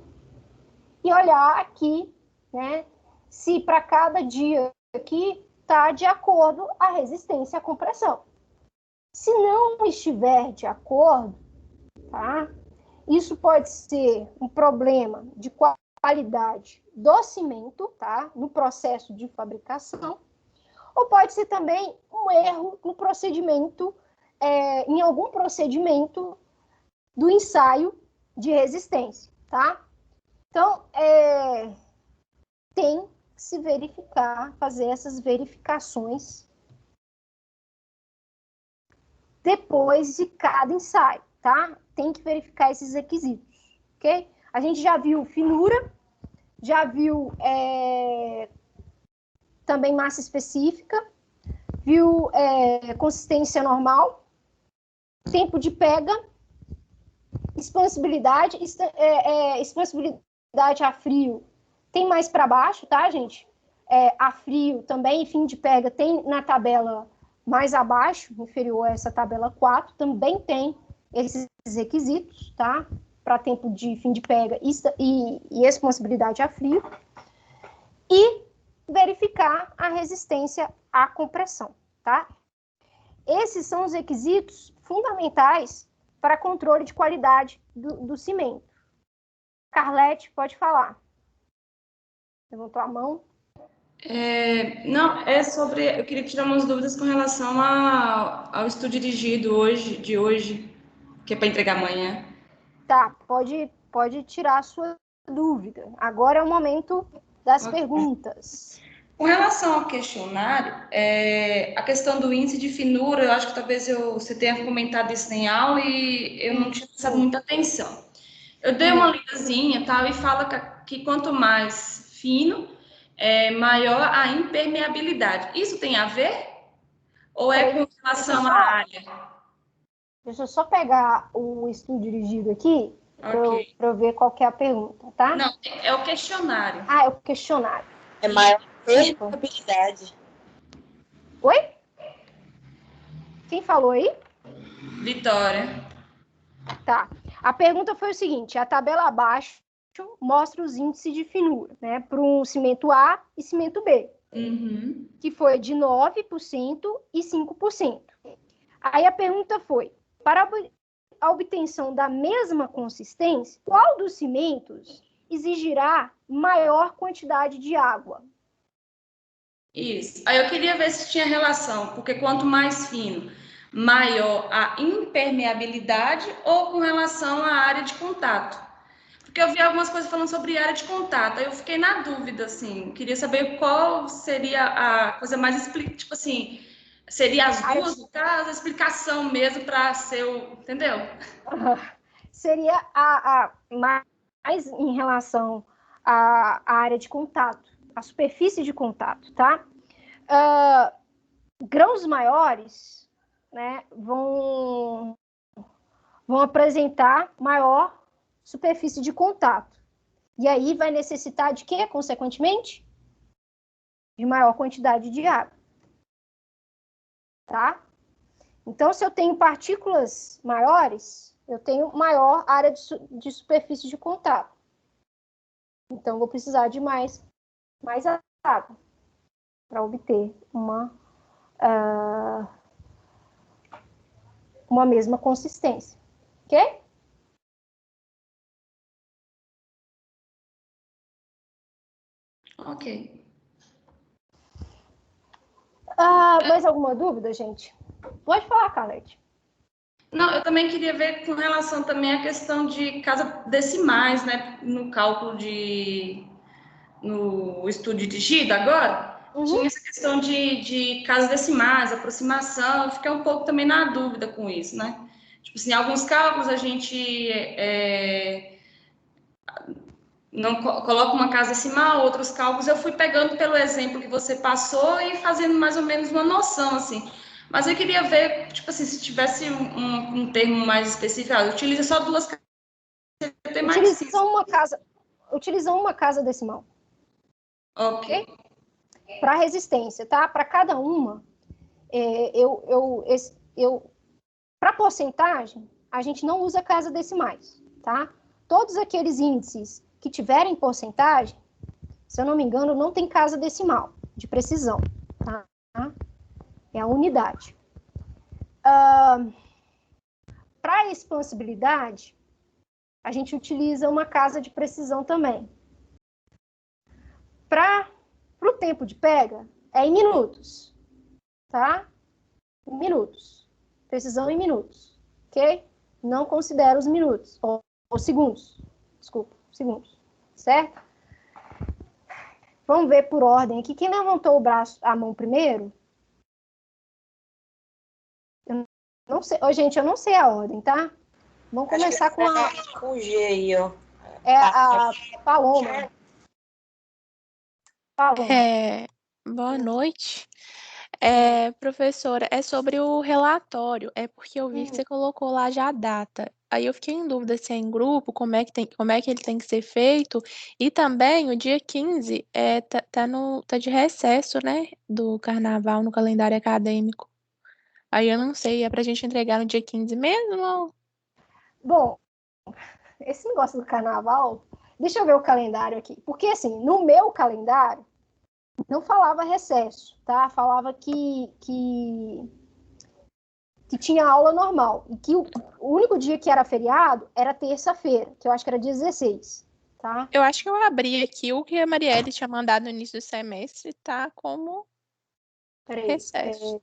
e olhar aqui, né, se para cada dia aqui está de acordo a resistência à compressão. Se não estiver de acordo, tá, isso pode ser um problema de qualidade do cimento, tá, no processo de fabricação, ou pode ser também um erro no procedimento, em algum procedimento do ensaio de resistência, tá? Então, tem que se verificar, fazer essas verificações depois de cada ensaio, tá? Tem que verificar esses requisitos, ok? A gente já viu finura, já viu também massa específica, viu consistência normal, tempo de pega, expansibilidade, expansibilidade a frio tem mais para baixo, tá, gente? A frio também, fim de pega, tem na tabela mais abaixo, inferior a essa tabela 4, também tem esses requisitos, tá? Para tempo de fim de pega e expansibilidade a frio. E verificar a resistência à compressão, tá? Esses são os requisitos fundamentais para controle de qualidade do cimento. Carlete, pode falar. Levantou a mão. Não, eu queria tirar umas dúvidas com relação ao estudo dirigido de hoje, que é para entregar amanhã. Tá, pode tirar a sua dúvida. Agora é o momento das perguntas. Com relação ao questionário, a questão do índice de finura, eu acho que talvez você tenha comentado isso em aula e eu não tinha prestado muita atenção. Eu dei uma lidazinha, tal, e fala que quanto mais fino, maior a impermeabilidade. Isso tem a ver? Ou com relação à área? Deixa eu só pegar o estudo dirigido aqui, Okay. para eu ver qual que é a pergunta, tá? Não, é o questionário. Ah, é o questionário. É maior permeabilidade. Oi? Quem falou aí? Vitória. Tá. A pergunta foi o seguinte: a tabela abaixo mostra os índices de finura, né, para um cimento A e cimento B, que foi de 9% e 5%. Aí a pergunta foi: para a obtenção da mesma consistência, qual dos cimentos exigirá maior quantidade de água? Isso. Aí eu queria ver se tinha relação, porque quanto mais fino, maior a impermeabilidade ou com relação à área de contato. Porque eu vi algumas coisas falando sobre área de contato, aí eu fiquei na dúvida, assim, queria saber qual seria a coisa mais, tipo assim, seria as duas, no caso, a explicação mesmo para ser o, entendeu? Seria a mais em relação à área de contato, a superfície de contato, tá? Grãos maiores, né, vão apresentar maior superfície de contato. E aí vai necessitar de quê, consequentemente? De maior quantidade de água. Tá? Então, se eu tenho partículas maiores, eu tenho maior área de superfície de contato. Então, vou precisar de mais água para obter uma mesma consistência. Ok? Ok. Mais alguma dúvida, gente? Pode falar, Carlete. Não, eu também queria ver com relação também à questão de casas decimais, né? No cálculo no estudo dirigido agora, tinha essa questão de casas decimais, aproximação, eu fiquei um pouco também na dúvida com isso, né? Tipo assim, alguns cálculos a gente não coloca uma casa decimal, outros cálculos eu fui pegando pelo exemplo que você passou e fazendo mais ou menos uma noção, assim. Mas eu queria ver, tipo assim, se tivesse um termo mais específico, utiliza só 2 casas, tem mais Utilizam uma casa decimal. Ok. Para resistência, tá? Para cada uma, para porcentagem, a gente não usa casa decimais, tá? Todos aqueles índices que tiverem porcentagem, se eu não me engano, não tem casa decimal de precisão, tá? É a unidade. Para expansibilidade, a gente utiliza uma casa de precisão também. Para o tempo de pega, é em minutos, tá? Em minutos. Precisão em minutos, ok? Não considera os minutos, ou segundos. Desculpa, segundos, certo? Vamos ver por ordem aqui. Quem levantou a mão primeiro? Eu não sei. Gente, eu não sei a ordem, tá? Vamos começar com o G aí, ó. É a Paloma. Boa noite. Professora, é sobre o relatório. É porque eu vi que você colocou lá já a data. Aí eu fiquei em dúvida se é em grupo, como é que ele tem que ser feito. E também o dia 15 tá de recesso, né? Do carnaval no calendário acadêmico. Aí eu não sei, é pra gente entregar no dia 15 mesmo? Bom, esse negócio do carnaval, deixa eu ver o calendário aqui. Porque, assim, no meu calendário, não falava recesso, tá? Falava que tinha aula normal. E que o único dia que era feriado era terça-feira, que eu acho que era dia 16, tá? Eu acho que eu abri aqui o que a Marielle tinha mandado no início do semestre, tá como recesso.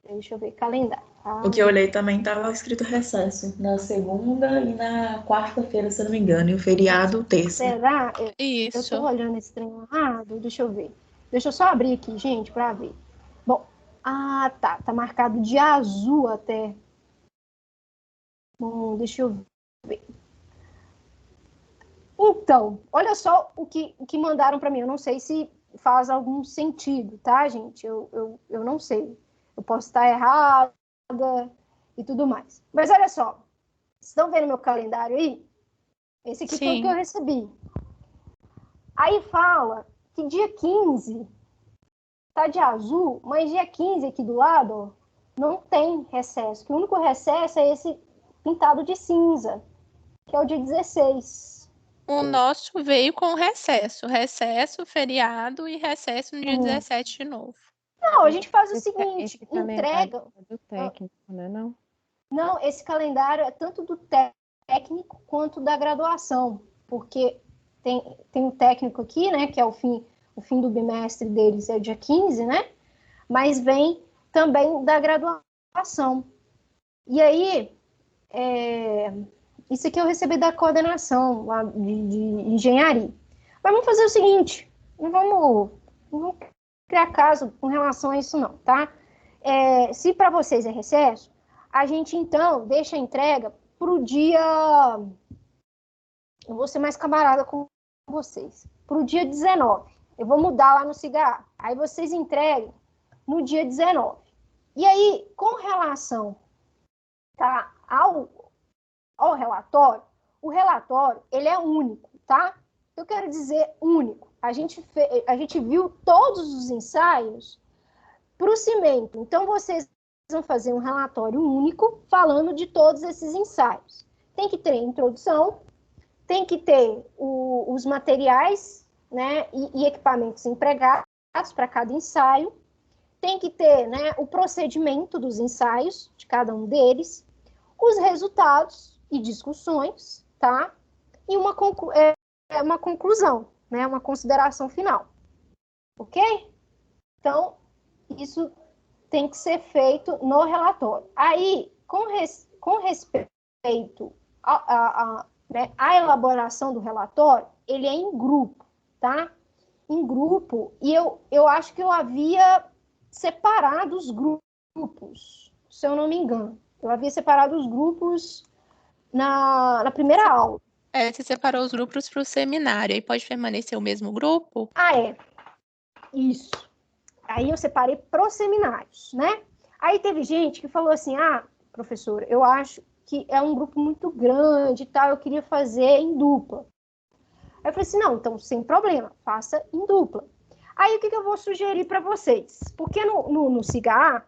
Deixa eu ver, calendário. O que eu olhei também estava escrito recesso, na segunda e na quarta-feira, se eu não me engano, e o feriado, terça. Será? Isso. Eu tô olhando esse trem errado, deixa eu ver. Deixa eu só abrir aqui, gente, para ver. Bom, tá marcado de azul até. Bom, deixa eu ver. Então, olha só o que mandaram para mim. Eu não sei se faz algum sentido, tá, gente? Eu não sei. Eu posso estar errada e tudo mais. Mas olha só. Estão vendo meu calendário aí? Esse aqui foi o que eu recebi. Aí fala que dia 15 tá de azul, mas dia 15 aqui do lado, ó, não tem recesso. Que o único recesso é esse pintado de cinza, que é o dia 16. O nosso veio com recesso, feriado e recesso no dia 17 de novo. Não, a gente faz o seguinte, entrega... do técnico, né, não? Não, esse calendário é tanto do técnico quanto da graduação, porque tem um técnico aqui, né, que é o fim do bimestre deles é dia 15, né, mas vem também da graduação. E aí, isso aqui eu recebi da coordenação lá de engenharia. Mas vamos fazer o seguinte, não vamos criar caso com relação a isso não, tá? Se para vocês é recesso, a gente, então, deixa a entrega para o dia... Eu vou ser mais camarada com vocês. Para o dia 19. Eu vou mudar lá no cigarro. Aí vocês entreguem no dia 19. E aí, com relação, tá, ao relatório, o relatório, ele é único, tá? Eu quero dizer único. A gente viu todos os ensaios para o cimento. Então, vocês vão fazer um relatório único falando de todos esses ensaios. Tem que ter a introdução, tem que ter os materiais, né, e equipamentos empregados para cada ensaio, tem que ter, né, o procedimento dos ensaios, de cada um deles, os resultados e discussões, tá? E uma conclusão, né, uma consideração final. Ok? Então, isso tem que ser feito no relatório. Aí, com respeito à elaboração do relatório, ele é em grupo, tá? Em grupo, e eu acho que eu havia separado os grupos, se eu não me engano. Eu havia separado os grupos na primeira aula. Você separou os grupos para o seminário, aí pode permanecer o mesmo grupo? Isso. Aí eu separei para os seminários, né? Aí teve gente que falou assim, professora, eu acho que é um grupo muito grande e tal, eu queria fazer em dupla. Aí eu falei assim, não, então sem problema, faça em dupla. Aí o que eu vou sugerir para vocês? Porque no SIGA,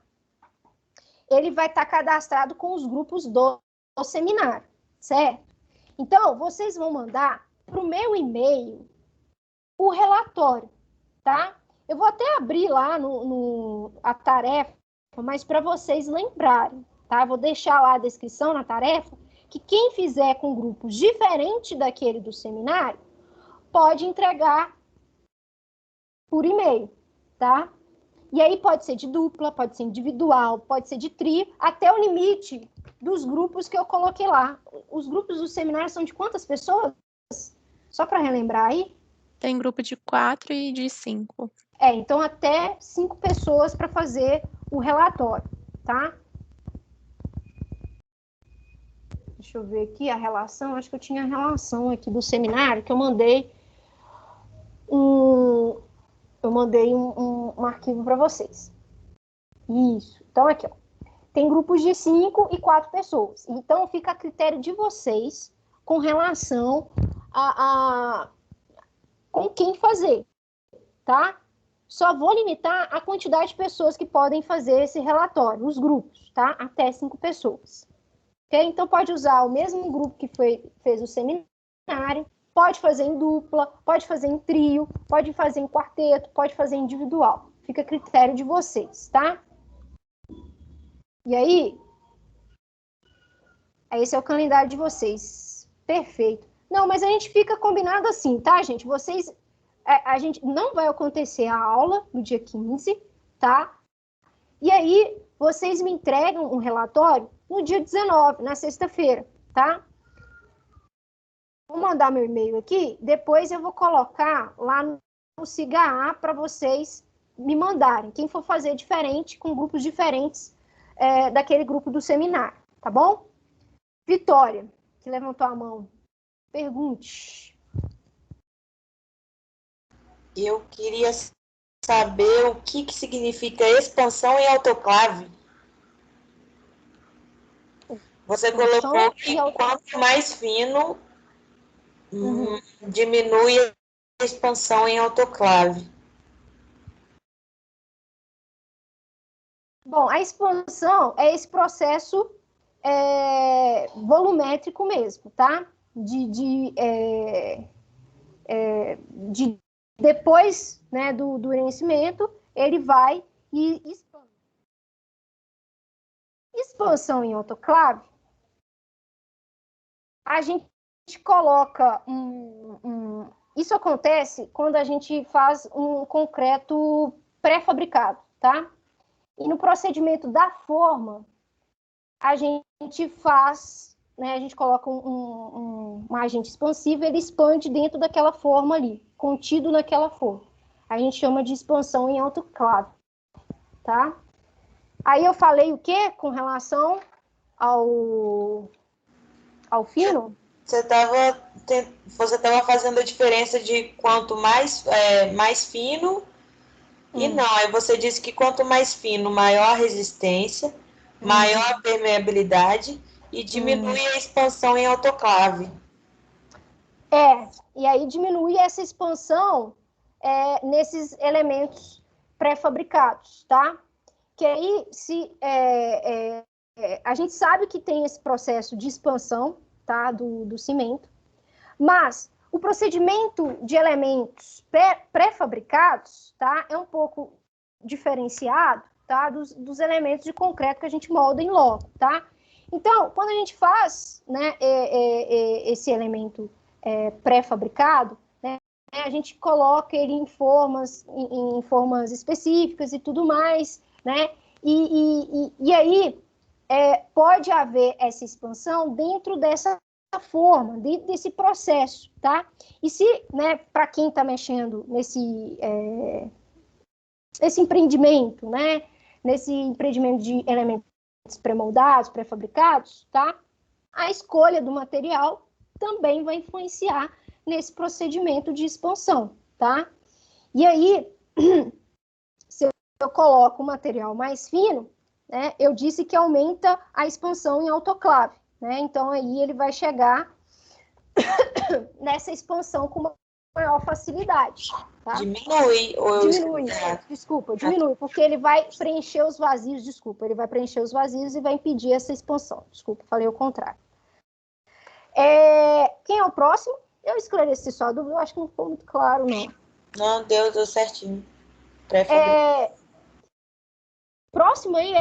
ele vai estar cadastrado com os grupos do seminário, certo? Então, vocês vão mandar para o meu e-mail o relatório, tá? Eu vou até abrir lá a tarefa, mas para vocês lembrarem, tá? Vou deixar lá a descrição na tarefa, que quem fizer com grupos diferentes daquele do seminário, pode entregar por e-mail, tá? E aí pode ser de dupla, pode ser individual, pode ser de trio, até o limite dos grupos que eu coloquei lá. Os grupos do seminário são de quantas pessoas? Só para relembrar aí. Tem grupo de 4 e de 5. Então até 5 pessoas para fazer o relatório, tá? Deixa eu ver aqui a relação, acho que eu tinha a relação aqui do seminário, que eu mandei um arquivo para vocês. Isso. Então, aqui, ó. Tem grupos de 5 e 4 pessoas. Então, fica a critério de vocês com relação com quem fazer, tá? Só vou limitar a quantidade de pessoas que podem fazer esse relatório, os grupos, tá? Até 5 pessoas. Ok? Então, pode usar o mesmo grupo que fez o seminário, pode fazer em dupla, pode fazer em trio, pode fazer em quarteto, pode fazer individual. Fica a critério de vocês, tá? E aí, esse é o calendário de vocês. Perfeito. Não, mas a gente fica combinado assim, tá, gente? A gente não vai acontecer a aula no dia 15, tá? E aí, vocês me entregam um relatório no dia 19, na sexta-feira, tá? Vou mandar meu e-mail aqui, depois eu vou colocar lá no SIGA para vocês me mandarem. Quem for fazer diferente, com grupos diferentes daquele grupo do seminário, tá bom? Vitória, que levantou a mão. Pergunte. Eu queria saber o que significa expansão em autoclave. Você colocou que quanto mais fino, diminui a expansão em autoclave. Bom, a expansão é esse processo volumétrico mesmo, tá? Depois, né, do endurecimento, ele vai e expande. Expansão em autoclave, a gente coloca isso acontece quando a gente faz um concreto pré-fabricado, tá? E no procedimento da forma, a gente faz, né, a gente coloca um agente expansivo, ele expande dentro daquela forma ali, contido naquela forma. A gente chama de expansão em autoclave, tá? Aí eu falei o quê com relação ao fino? Você estava fazendo a diferença de quanto mais fino e não. Aí você disse que quanto mais fino, maior a resistência, maior a permeabilidade e diminui a expansão em autoclave. E aí diminui essa expansão nesses elementos pré-fabricados, tá? Que aí, a gente sabe que tem esse processo de expansão, tá, do cimento, mas o procedimento de elementos pré-fabricados, tá, é um pouco diferenciado, tá, dos elementos de concreto que a gente molda em loco, tá? Então, quando a gente faz, né, esse elemento pré-fabricado, né, a gente coloca ele em formas específicas e tudo mais, né? E aí pode haver essa expansão dentro dessa forma, dentro desse processo, tá? E se, né, para quem está mexendo nesse empreendimento, né? Nesse empreendimento de elementos pré-moldados, pré-fabricados, tá? A escolha do material também vai influenciar nesse procedimento de expansão, tá? E aí, se eu coloco o material mais fino, né? Eu disse que aumenta a expansão em autoclave, né? Então, aí ele vai chegar nessa expansão com maior facilidade. Tá? Diminui ou diminui, desculpa, diminui, porque ele vai preencher os vazios, ele vai preencher os vazios e vai impedir essa expansão. Desculpa, falei o contrário. Quem é o próximo? Eu esclareci só a dúvida, eu acho que não ficou muito claro, não. Não, deu certinho. Próximo aí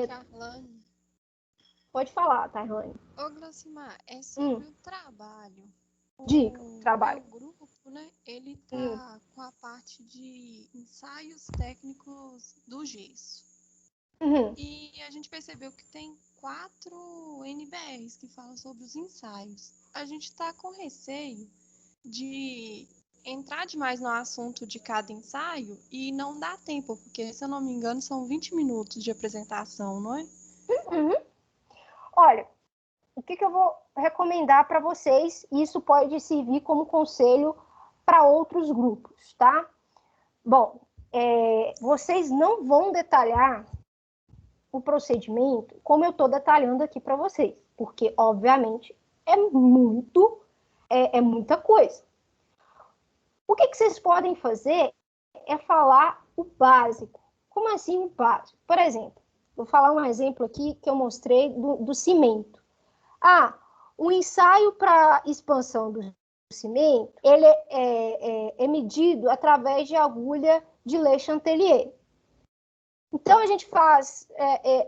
Charlane. Pode falar, Tairlane. Ô, Glaucimar, é sobre o trabalho. Diga, trabalho. O grupo, né, ele tá com a parte de ensaios técnicos do gesso. E a gente percebeu que tem 4 NBRs que falam sobre os ensaios. A gente está com receio de entrar demais no assunto de cada ensaio e não dá tempo, porque, se eu não me engano, são 20 minutos de apresentação, não é? Olha, o que eu vou recomendar para vocês, e isso pode servir como conselho para outros grupos, tá? Bom, vocês não vão detalhar o procedimento como eu estou detalhando aqui para vocês, porque, obviamente, é muita coisa. O que vocês podem fazer é falar o básico. Como assim o básico? Por exemplo, vou falar um exemplo aqui que eu mostrei do cimento. O ensaio para expansão do cimento, ele é medido através de agulha de Le Chatelier. Então, a gente faz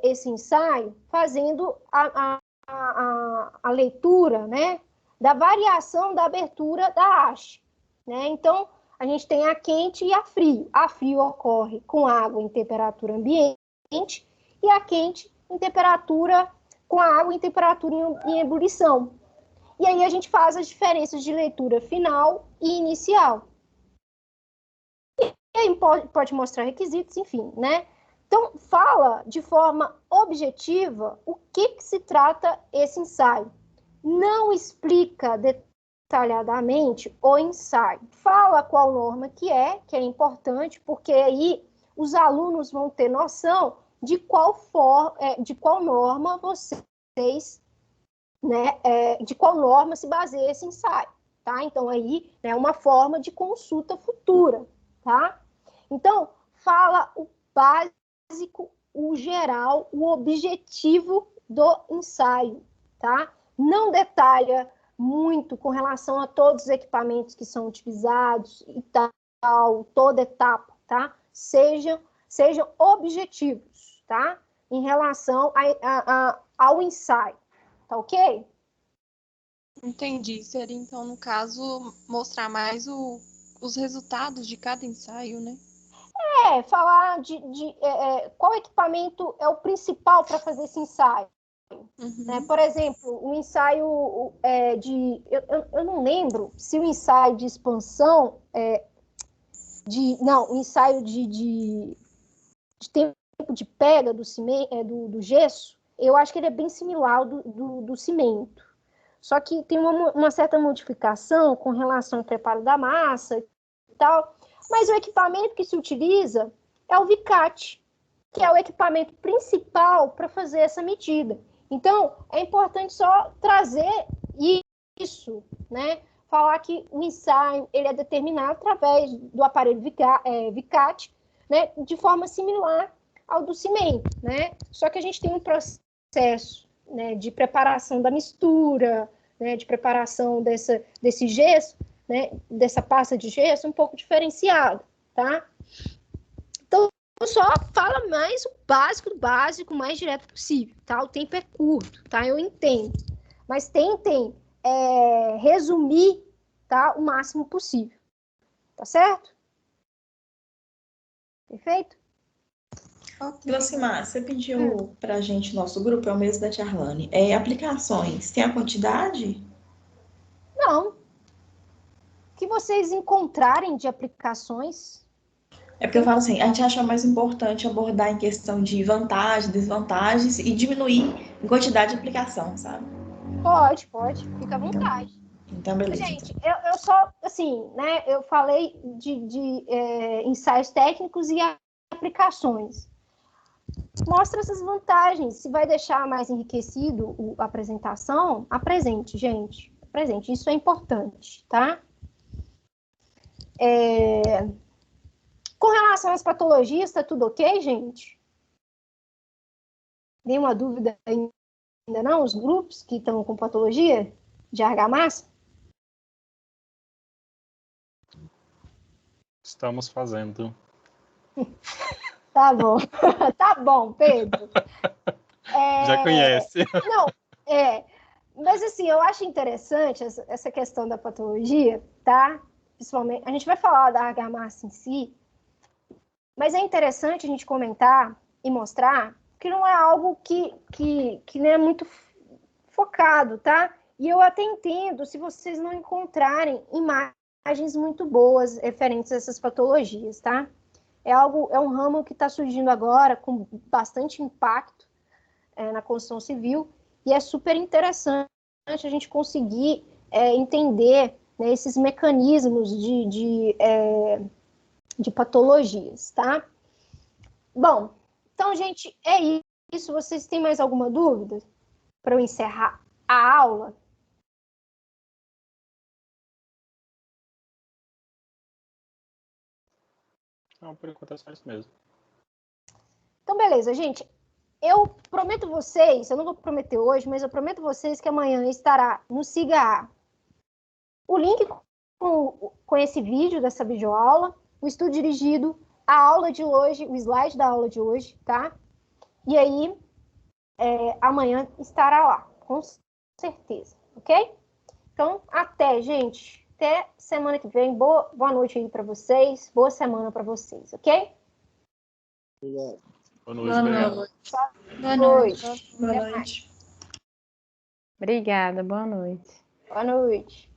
esse ensaio fazendo a leitura, né, da variação da abertura da haste. Né? Então, a gente tem a quente e a frio. A frio ocorre com água em temperatura ambiente e a quente em temperatura com a água em temperatura em ebulição. E aí a gente faz as diferenças de leitura final e inicial. E aí pode mostrar requisitos, enfim, né? Então, fala de forma objetiva o que se trata esse ensaio. Não explica detalhadamente o ensaio. Fala qual norma que é importante, porque aí os alunos vão ter noção de qual norma vocês, né, de qual norma se baseia esse ensaio, tá? Então, aí é uma forma de consulta futura, tá? Então, fala o básico, o geral, o objetivo do ensaio, tá? Não detalha muito com relação a todos os equipamentos que são utilizados e tal, toda etapa, tá? Sejam objetivos, tá? Em relação ao ensaio, tá ok? Entendi. Seria, então, no caso, mostrar mais os resultados de cada ensaio, né? Falar de qual equipamento é o principal para fazer esse ensaio. Né? Por exemplo, o ensaio eu não lembro se o ensaio de expansão o ensaio de tempo de pega do gesso, eu acho que ele é bem similar ao do cimento. Só que tem uma certa modificação com relação ao preparo da massa e tal. Mas o equipamento que se utiliza é o Vicat, que é o equipamento principal para fazer essa medida. Então, é importante só trazer isso, né? Falar que o ensaio ele é determinado através do aparelho Vicat, né? De forma similar ao do cimento, né? Só que a gente tem um processo, né, de preparação da mistura, né, de preparação desse gesso, né, dessa pasta de gesso um pouco diferenciada, tá? Então, só fala mais o básico do básico, o mais direto possível, tá? O tempo é curto, tá? Eu entendo. Mas tentem resumir, tá? O máximo possível. Tá certo? Perfeito? Glaucimar, você pediu pra gente, nosso grupo, é o mesmo da Charlane. Aplicações, tem a quantidade? Não. O que vocês encontrarem de aplicações. É porque eu falo assim, a gente acha mais importante abordar em questão de vantagens, desvantagens e diminuir em quantidade de aplicação, sabe? Pode, fica à vontade. Então, beleza. Gente, eu só, assim, né, eu falei de ensaios técnicos e aplicações. mostra essas vantagens. Se vai deixar mais enriquecido a apresentação, apresente, gente. Apresente, isso é importante, tá? Com relação às patologias, tá tudo ok, gente? Nenhuma dúvida ainda não? Os grupos que estão com patologia de argamassa? Estamos fazendo. Tá bom. Tá bom, Pedro. Já conhece. Não, mas assim, eu acho interessante essa questão da patologia, tá? Principalmente, a gente vai falar da argamassa em si, mas é interessante a gente comentar e mostrar que não é algo que não é muito focado, tá? E eu até entendo se vocês não encontrarem imagens muito boas referentes a essas patologias, tá? É um ramo que está surgindo agora com bastante impacto na construção civil e é super interessante a gente conseguir entender, né, esses mecanismos de patologias, tá? Bom, então, gente, é isso. Vocês têm mais alguma dúvida para eu encerrar a aula? Não, por enquanto é só isso mesmo. Então, beleza, gente. Eu prometo vocês, eu não vou prometer hoje, mas eu prometo vocês que amanhã estará no SIGA o link com esse vídeo dessa videoaula, o estudo dirigido, a aula de hoje, o slide da aula de hoje, tá? E aí, amanhã estará lá, com certeza, ok? Então, até, gente. Até semana que vem. Boa noite aí para vocês. Boa semana para vocês, ok? Obrigado. Boa noite. Obrigado. Boa noite. Boa noite. Obrigada, boa noite. Boa noite.